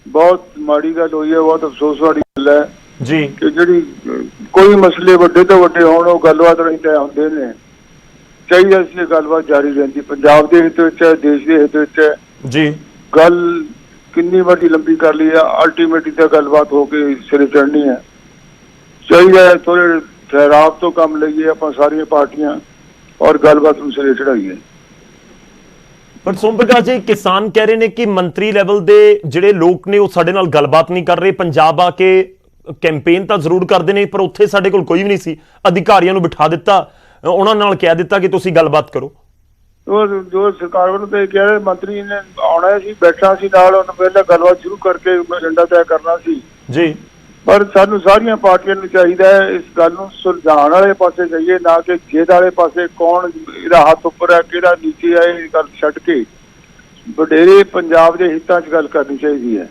ਬਹੁਤ ਮਾੜੀ ਗੱਲ ਹੋਈ ਹੈ, ਬਹੁਤ ਅਫਸੋਸ ਵਾਲੀ ਗੱਲ ਹੈ ਜੀ ਕਿ ਜਿਹੜੀ ਕੋਈ ਮਸਲੇ ਵੱਡੇ ਤੋਂ ਵੱਡੇ ਹੋਣ ਉਹ ਗੱਲਬਾਤ ਨਹੀਂ ਤੈਅ ਹੁੰਦੇ ਨੇ। ਚਾਹੀਦਾ ਸੀ ਇਹ ਗੱਲਬਾਤ ਜਾਰੀ ਰਹਿੰਦੀ, ਪੰਜਾਬ ਦੇ ਹਿੱਤ ਵਿੱਚ ਹੈ, ਦੇਸ਼ ਦੇ ਹਿੱਤ ਵਿੱਚ ਹੈ। ਜੀ ਗੱਲ ਕਿੰਨੀ ਵੱਡੀ ਲੰਬੀ ਕਰ ਲਈ ਹੈ, ਅਲਟੀਮੇਟਲੀ ਤਾਂ ਗੱਲਬਾਤ ਹੋ ਕੇ ਸਿਰੇ ਚੜ੍ਹਨੀ ਹੈ। ਚਾਹੀਦਾ ਹੈ ਥੋੜੇ ਠਹਿਰਾਵ ਤੋਂ ਕੰਮ ਲਈਏ ਆਪਾਂ ਸਾਰੀਆਂ ਪਾਰਟੀਆਂ ਔਰ ਗੱਲਬਾਤ ਨੂੰ ਸਿਰੇ ਚੜਾਈਏ। ਪਰ ਸੋਮ ਪ੍ਰਕਾਸ਼ ਜੀ, ਕਿਸਾਨ ਕਹਿ ਰਹੇ ਨੇ ਕਿ ਮੰਤਰੀ ਲੈਵਲ ਦੇ ਜਿਹੜੇ ਲੋਕ ਨੇ ਉਹ ਸਾਡੇ ਨਾਲ ਗੱਲਬਾਤ ਨਹੀਂ ਕਰ ਰਹੇ। ਪੰਜਾਬ ਆ ਕੇ ਕੈਂਪੇਨ ਤਾਂ ਜ਼ਰੂਰ ਕਰਦੇ ਨੇ, ਪਰ ਉੱਥੇ ਸਾਡੇ ਕੋਲ ਕੋਈ ਵੀ ਨਹੀਂ ਸੀ। ਅਧਿਕਾਰੀਆਂ ਨੂੰ ਬਿਠਾ ਦਿੱਤਾ, ਉਹਨਾਂ ਨਾਲ ਕਹਿ ਦਿੱਤਾ ਕਿ ਤੁਸੀਂ ਗੱਲਬਾਤ ਕਰੋ। ਉਹ ਜੋ ਸਰਕਾਰ ਵੱਲੋਂ ਤੇ ਕਿਹਾ ਮੰਤਰੀ ਨੇ ਆਉਣਾ ਸੀ, ਬੈਠਾ ਸੀ ਨਾਲ, ਉਹਨੂੰ ਪਹਿਲਾਂ ਗੱਲਬਾਤ ਸ਼ੁਰੂ ਕਰਕੇ ਏਜੰਡਾ ਤੈਅ ਕਰਨਾ ਸੀ ਜੀ। ਪਰ ਸਾਨੂੰ ਸਾਰੀਆਂ ਪਾਰਟੀਆਂ ਨੂੰ ਚਾਹੀਦਾ ਹੈ ਇਸ ਗੱਲ ਨੂੰ ਸੁਲਝਾਉਣ ਵਾਲੇ ਪਾਸੇ ਜਾਈਏ, ਨਾ ਕਿ ਜੇਦ ਵਾਲੇ ਪਾਸੇ ਕੌਣ ਇਹਦਾ ਹੱਥ ਉੱਪਰ ਹੈ ਕਿਹੜਾ ਨੀਚੇ ਹੈ, ਇਹ ਗੱਲ ਛੱਡ ਕੇ ਵਡੇਰੇ ਪੰਜਾਬ ਦੇ ਹਿੱਤਾਂ 'ਚ ਗੱਲ ਕਰਨੀ ਚਾਹੀਦੀ ਹੈ।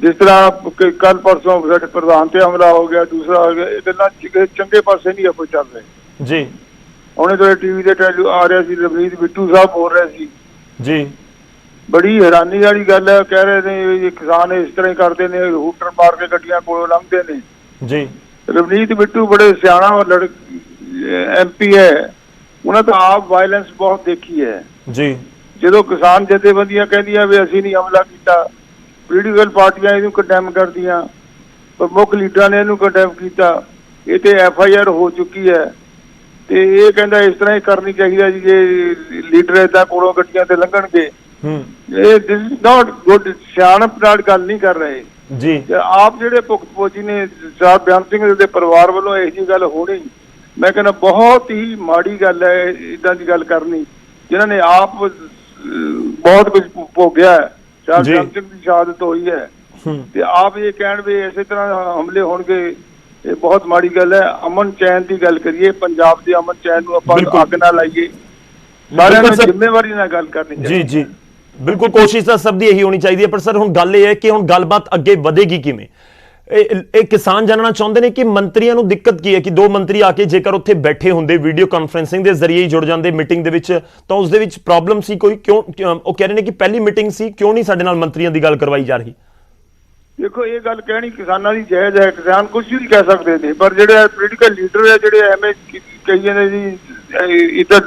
ਜਿਸ ਤਰ੍ਹਾਂ ਕੱਲ ਪਰਸੋਂ ਸਾਡੇ ਪ੍ਰਧਾਨ ਤੇ ਹਮਲਾ ਹੋ ਗਿਆ, ਦੂਸਰਾ ਹੋ ਗਿਆ, ਇਹ ਗੱਲਾਂ ਚੰਗੇ ਪਾਸੇ ਨਹੀਂ ਆਪੋ ਚੱਲ ਰਹੇ ਜੀ। ਹੁਣੇ ਤੋਂ ਟੀਵੀ ਤੇ ਆ ਰਿਹਾ ਸੀ, ਰਵਨੀਤ ਬਿੱਟੂ ਸਾਹਿਬ ਬੋਲ ਰਹੇ ਸੀ ਜੀ। ਬੜੀ ਹੈਰਾਨੀ ਵਾਲੀ ਗੱਲ ਹੈ। ਕਹਿ ਰਹੇ ਨੇ ਇਹ ਕਿਸਾਨ ਇਸ ਤਰ੍ਹਾਂ ਹੀ ਕਰਦੇ ਨੇ, ਹੂਟਰ ਮਾਰ ਕੇ ਗੱਡੀਆਂ ਕੋਲੋਂ ਲੰਘਦੇ ਨੇ ਜੀ। ਰਵਨੀਤ ਬਿੱਟੂ ਬੜੇ ਸਿਆਣਾ MP ਹੈ, ਉਹਨਾਂ ਤਾਂ ਆਪ ਵਾਇਲੈਂਸ ਬਹੁਤ ਦੇਖੀ ਹੈ ਜੀ। ਜਦੋਂ ਕਿਸਾਨ ਜਥੇਬੰਦੀਆਂ ਕਹਿੰਦੀਆਂ ਵੀ ਅਸੀਂ ਨਹੀਂ ਹਮਲਾ ਕੀਤਾ, ਪੋਲੀਟੀਕਲ ਪਾਰਟੀਆਂ ਇਹਨੂੰ ਕੰਡੈਮ ਕਰਦੀਆਂ, ਪ੍ਰਮੁੱਖ ਲੀਡਰਾਂ ਨੇ ਇਹਨੂੰ ਕੰਡੈਮ ਕੀਤਾ, ਇਹ ਤੇ FIR ਹੋ ਚੁੱਕੀ ਹੈ। ਤੇ ਇਹ ਕਹਿੰਦਾ ਇਸ ਤਰ੍ਹਾਂ ਹੀ ਕਰਨੀ ਚਾਹੀਦਾ ਜੀ, ਜੇ ਲੀਡਰ ਏਦਾਂ ਕੋਲੋਂ ਗੱਡੀਆਂ ਤੇ ਲੰਘਣਗੇ। ਇਹ ਦਿਸ ਇਜ਼ ਨਾਟ ਗੁੱਡ। ਸਿਆਣਪ ਨਾਲ ਗੱਲ ਨਹੀਂ ਕਰ ਰਹੇ ਜੀ। ਆਪ ਜਿਹੜੇ ਭੁਗਤਪੋਜੀ ਨੇ ਸਰਦਾਰ ਬਿਆਨ ਸਿੰਘ ਦੇ ਪਰਿਵਾਰ ਵੱਲੋਂ ਇਹੋ ਜਿਹੀ ਗੱਲ ਹੋਣੀ, ਮੈਂ ਕਹਿੰਦਾ ਬਹੁਤ ਹੀ ਮਾੜੀ ਗੱਲ ਹੈ ਇਦਾਂ ਦੀ ਗੱਲ ਕਰਨੀ, ਜਿਨ੍ਹਾਂ ਨੇ ਆਪ ਬਹੁਤ ਕੁਝ ਭੋਗਿਆ ਹੈ। ਸਰਦਾਰ ਬਿਆਨ ਸਿੰਘ ਦੀ ਸ਼ਹਾਦਤ ਹੋਈ ਹੈ ਤੇ ਆਪ ਇਹ ਕਹਿਣ ਵੀ ਇਸੇ ਤਰ੍ਹਾਂ ਹਮਲੇ ਹੋਣਗੇ, ਇਹ ਬਹੁਤ ਮਾੜੀ ਗੱਲ ਹੈ। ਅਮਨ ਚੈਨ ਦੀ ਗੱਲ ਕਰੀਏ, ਪੰਜਾਬ ਦੇ ਅਮਨ ਚੈਨ ਨੂੰ ਆਪਾਂ ਅੱਗ ਨਾ ਲਾਈਏ, ਸਾਰਿਆਂ ਨੂੰ ਜ਼ਿੰਮੇਵਾਰੀ ਨਾਲ ਗੱਲ ਕਰਨੀ ਚਾਹੀਦੀ। ਜੀ ਜੀ, ਬਿਲਕੁਲ ਕੋਸ਼ਿਸ਼ ਤਾਂ ਸਭ ਦੀ ਇਹੀ ਹੋਣੀ ਚਾਹੀਦੀ ਹੈ। ਪਰ ਸਰ ਹੁਣ ਗੱਲ ਇਹ ਹੈ ਕਿ ਹੁਣ ਗੱਲਬਾਤ ਅੱਗੇ ਵਧੇਗੀ ਕਿਵੇਂ? ਇਹ ਕਿਸਾਨ ਜਾਣਨਾ ਚਾਹੁੰਦੇ ਨੇ ਕਿ ਮੰਤਰੀਆਂ ਨੂੰ ਦਿੱਕਤ ਕੀ ਹੈ ਕਿ ਦੋ ਮੰਤਰੀ ਆ ਕੇ ਜੇਕਰ ਉੱਥੇ ਬੈਠੇ ਹੁੰਦੇ, ਵੀਡੀਓ ਕਾਨਫਰੰਸਿੰਗ ਦੇ ਜ਼ਰੀਏ ਹੀ ਜੁੜ ਜਾਂਦੇ ਮੀਟਿੰਗ ਦੇ ਵਿੱਚ, ਤਾਂ ਉਸ ਦੇ ਵਿੱਚ ਪ੍ਰੋਬਲਮ ਸੀ ਕੋਈ? ਕਿਉਂ ਉਹ ਕਹਿ ਰਹੇ ਨੇ ਕਿ ਪਹਿਲੀ ਮੀਟਿੰਗ ਸੀ, ਕਿਉਂ ਨਹੀਂ ਸਾਡੇ ਨਾਲ ਮੰਤਰੀਆਂ ਦੀ ਗੱਲ ਕਰਵਾਈ ਜਾ ਰਹੀ? ਦੇਖੋ ਇਹ ਗੱਲ ਕਹਿਣੀ ਕਿਸਾਨਾਂ ਦੀ ਜਾਇਜ਼ ਹੈ, ਕਿਸਾਨ ਕੁਝ ਵੀ ਕਹਿ ਸਕਦੇ ਨੇ, ਪਰ ਜਿਹੜੇ ਪੋਲੀਟੀਕਲ ਲੀਡਰ ਹੈ ਜਿਹੜੇ ਐਵੇਂ ਕਹੀ ਜਾਂਦੇ ਜੀ ਇੱਧਰ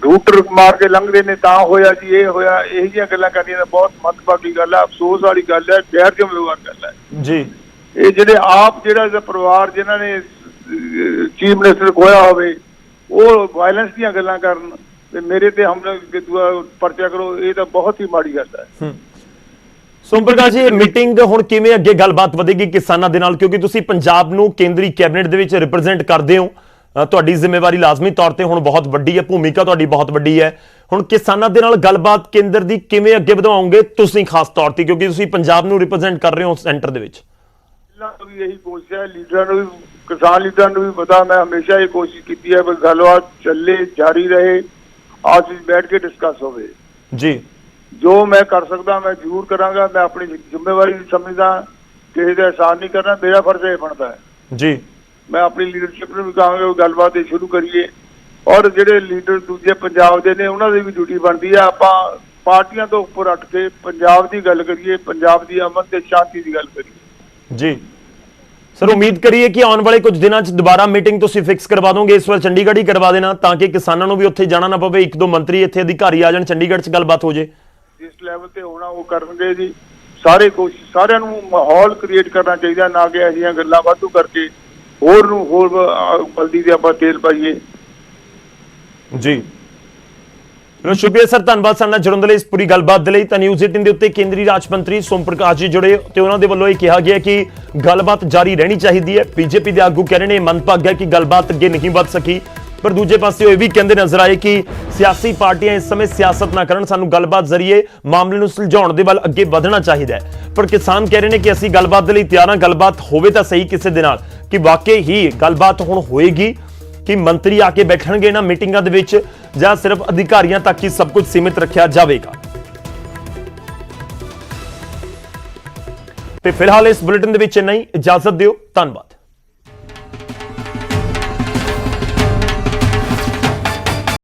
ਰੂਟਰ ਮਾਰ ਕੇ ਲੰਘਦੇ ਨੇ ਤਾਂ ਹੋਇਆ ਜੀ, ਇਹ ਹੋਇਆ, ਇਹੋ ਜਿਹੀਆਂ ਗੱਲਾਂ ਕਰਨੀਆਂ ਤਾਂ ਬਹੁਤ ਮੰਦਭਾਗੀ ਗੱਲ ਹੈ, ਅਫਸੋਸ ਵਾਲੀ ਗੱਲ ਹੈ, ਗੈਰ ਜ਼ਿੰਮੇਵਾਰ ਗੱਲ ਹੈ ਜੀ। ਇਹ ਜਿਹੜੇ ਆਪ ਜਿਹੜਾ ਇਹਦਾ ਪਰਿਵਾਰ ਜਿਨ੍ਹਾਂ ਨੇ ਚੀਫ ਮਿਨਿਸਟਰ ਖੋਇਆ ਹੋਵੇ, ਉਹ ਵਾਇਲੈਂਸ ਦੀਆਂ ਗੱਲਾਂ ਕਰਨ ਤੇ ਮੇਰੇ ਤੇ ਹਮਲਾ ਪਰਚਾ ਕਰੋ, ਇਹ ਤਾਂ ਬਹੁਤ ਹੀ ਮਾੜੀ ਗੱਲ ਹੈ। ਸੋਮ ਪ੍ਰਕਾਸ਼ ਜੀ, ਮੀਟਿੰਗ ਹੁਣ ਕਿਵੇਂ ਅੱਗੇ ਗੱਲਬਾਤ ਵਧੇਗੀ ਕਿਸਾਨਾਂ ਦੇ ਨਾਲ? ਕਿਉਂਕਿ ਤੁਸੀਂ ਪੰਜਾਬ ਨੂੰ ਕੇਂਦਰੀ ਕੈਬਨਿਟ ਦੇ ਵਿੱਚ ਰਿਪਰੈਜ਼ੈਂਟ ਕਰਦੇ ਹੋ, ਤੁਹਾਡੀ ਜ਼ਿੰਮੇਵਾਰੀ ਲਾਜ਼ਮੀ ਤੌਰ ਤੇ ਹੁਣ ਬਹੁਤ ਵੱਡੀ ਹੈ, ਭੂਮਿਕਾ ਤੁਹਾਡੀ ਬਹੁਤ ਵੱਡੀ ਹੈ। ਹੁਣ ਕਿਸਾਨਾਂ ਦੇ ਨਾਲ ਗੱਲਬਾਤ ਕੇਂਦਰ ਦੀ ਕਿਵੇਂ ਅੱਗੇ ਵਧਾਓਗੇ ਤੁਸੀਂ ਖਾਸ ਤੌਰ ਤੇ, ਕਿਉਂਕਿ ਤੁਸੀਂ ਪੰਜਾਬ ਨੂੰ ਰਿਪਰੈਜ਼ੈਂਟ ਕਰ ਰਹੇ ਹੋ ਸੈਂਟਰ ਦੇ ਵਿੱਚ? ਵੀ ਇਹੀ ਕੋਸ਼ਿਸ਼ ਹੈ, ਲੀਡਰਾਂ ਨੂੰ ਵੀ, ਕਿਸਾਨ ਲੀਡਰਾਂ ਨੂੰ ਵੀ ਪਤਾ, ਮੈਂ ਹਮੇਸ਼ਾ ਇਹ ਕੋਸ਼ਿਸ਼ ਕੀਤੀ ਹੈ ਬਸ ਗੱਲਬਾਤ ਚੱਲੇ, ਜਾਰੀ ਰਹੇ, ਆਪਸ ਵਿੱਚ ਬੈਠ ਕੇ ਡਿਸਕਸ ਹੋਵੇ ਜੀ। ਜੋ ਮੈਂ ਕਰ ਸਕਦਾ ਮੈਂ ਜ਼ਰੂਰ ਕਰਾਂਗਾ। ਮੈਂ ਆਪਣੀ ਜ਼ਿੰਮੇਵਾਰੀ ਸਮਝਦਾ, ਕਿਸੇ ਦਾ ਅਹਿਸਾਨ ਨਹੀਂ ਕਰਨਾ, ਮੇਰਾ ਫਰਜ਼ ਇਹ ਬਣਦਾ ਹੈ ਜੀ। ਮੈਂ ਆਪਣੀ ਲੀਡਰਸ਼ਿਪ ਨੂੰ ਵੀ ਕਹਾਂਗਾ ਉਹ ਗੱਲਬਾਤ ਇਹ ਸ਼ੁਰੂ ਕਰੀਏ, ਔਰ ਜਿਹੜੇ ਲੀਡਰ ਦੂਜੇ ਪੰਜਾਬ ਦੇ ਨੇ ਉਹਨਾਂ ਦੀ ਵੀ ਡਿਊਟੀ ਬਣਦੀ ਹੈ ਆਪਾਂ ਪਾਰਟੀਆਂ ਤੋਂ ਉੱਪਰ ਉੱਠ ਕੇ ਪੰਜਾਬ ਦੀ ਗੱਲ ਕਰੀਏ, ਪੰਜਾਬ ਦੀ ਅਮਨ ਤੇ ਸ਼ਾਂਤੀ ਦੀ ਗੱਲ ਕਰੀਏ। ਜੀ ਸਰ, ਉਮੀਦ ਕਰੀਏ ਕਿ ਆਉਣ ਵਾਲੇ ਕੁਝ ਦਿਨਾਂ 'ਚ ਦੁਬਾਰਾ ਮੀਟਿੰਗ ਤੁਸੀਂ ਫਿਕਸ ਕਰਵਾ ਦੋਗੇ। ਇਸ ਵਾਰ ਚੰਡੀਗੜ੍ਹ ਹੀ ਕਰਵਾ ਦੇਣਾ ਤਾਂ ਕਿ ਕਿਸਾਨਾਂ ਨੂੰ ਵੀ ਉੱਥੇ ਜਾਣਾ ਨਾ ਪਵੇ, ਇੱਕ ਦੋ ਮੰਤਰੀ ਇੱਥੇ ਅਧਿਕਾਰੀ ਆ ਜਾਣ, ਚੰਡੀਗੜ੍ਹ 'ਚ ਗੱਲਬਾਤ ਹੋ ਜੇ। ਜਿਸ ਲੈਵਲ ਤੇ ਹੋਣਾ ਉਹ ਕਰਨਗੇ ਜੀ। ਸਾਰੇ ਕੋਸ਼ਿਸ਼, ਸਾਰਿਆਂ ਨੂੰ ਮਾਹੌਲ ਕ੍ਰੀਏਟ ਕਰਨਾ ਚਾਹੀਦਾ, ਨਾ ਕਿ ਅਜਿਹੀਆਂ ਗੱਲਾਂ ਵਾਧੂ ਕਰਕੇ ਹੋਰ ਨੂੰ ਹੋਰ ਬਲਦੀ ਦੇ ਆਪਾਂ ਤੇਲ ਪਾਈਏ। ਜੀ ਚਲੋ, ਸ਼ੁਕਰੀਆ ਸਰ, ਧੰਨਵਾਦ ਸਾਡੇ ਨਾਲ ਜੁੜਨ ਦੇ ਲਈ, ਇਸ ਪੂਰੀ ਗੱਲਬਾਤ ਦੇ ਲਈ। ਤਾਂ ਨਿਊਜ਼ 18 ਦੇ ਉੱਤੇ ਕੇਂਦਰੀ ਰਾਜ ਮੰਤਰੀ ਸੋਮ ਪ੍ਰਕਾਸ਼ ਜੀ ਜੁੜੇ ਤੇ ਉਹਨਾਂ ਦੇ ਵੱਲੋਂ ਇਹ ਕਿਹਾ ਗਿਆ ਕਿ ਗੱਲਬਾਤ ਜਾਰੀ ਰਹਿਣੀ ਚਾਹੀਦੀ ਹੈ। ਬੀਜੇਪੀ ਦੇ ਆਗੂ ਕਹਿ ਰਹੇ ਨੇ ਮੰਦਭਾਗਾ ਕਿ ਗੱਲਬਾਤ ਅੱਗੇ ਨਹੀਂ ਵੱਧ ਸਕੀ, ਪਰ ਦੂਜੇ ਪਾਸੇ ਉਹ ਇਹ ਵੀ ਕਹਿੰਦੇ ਨਜ਼ਰ ਆਏ ਕਿ ਸਿਆਸੀ ਪਾਰਟੀਆਂ ਇਸ ਸਮੇਂ ਸਿਆਸਤ ਨਾ ਕਰਨ, ਸਾਨੂੰ ਗੱਲਬਾਤ ਜ਼ਰੀਏ ਮਾਮਲੇ ਨੂੰ ਸੁਲਝਾਉਣ ਦੇ ਵੱਲ ਅੱਗੇ ਵਧਣਾ ਚਾਹੀਦਾ ਹੈ। ਪਰ ਕਿਸਾਨ ਕਹਿ ਰਹੇ ਨੇ ਕਿ ਅਸੀਂ ਗੱਲਬਾਤ ਦੇ ਲਈ ਤਿਆਰ ਹਾਂ, ਗੱਲਬਾਤ ਹੋਵੇ ਤਾਂ ਸਹੀ ਕਿਸੇ ਦੇ ਨਾਲ, ਕਿ ਵਾਕਈ ਹੀ ਗੱਲਬਾਤ ਹੁਣ ਹੋਏਗੀ ਕਿ ਮੰਤਰੀ ਆ ਕੇ ਬੈਠਣਗੇ ਨਾ ਮੀਟਿੰਗਾਂ ਦੇ ਵਿੱਚ, ਜਾਂ ਸਿਰਫ ਅਧਿਕਾਰੀਆਂ ਤੱਕ ਹੀ ਸਭ ਕੁਝ ਸੀਮਿਤ ਰੱਖਿਆ ਜਾਵੇਗਾ। ਤੇ ਫਿਲਹਾਲ ਇਸ ਬੁਲੇਟਿਨ ਦੇ ਵਿੱਚ ਇੰਨਾ ਹੀ, ਇਜਾਜ਼ਤ ਦਿਓ, ਧੰਨਵਾਦ।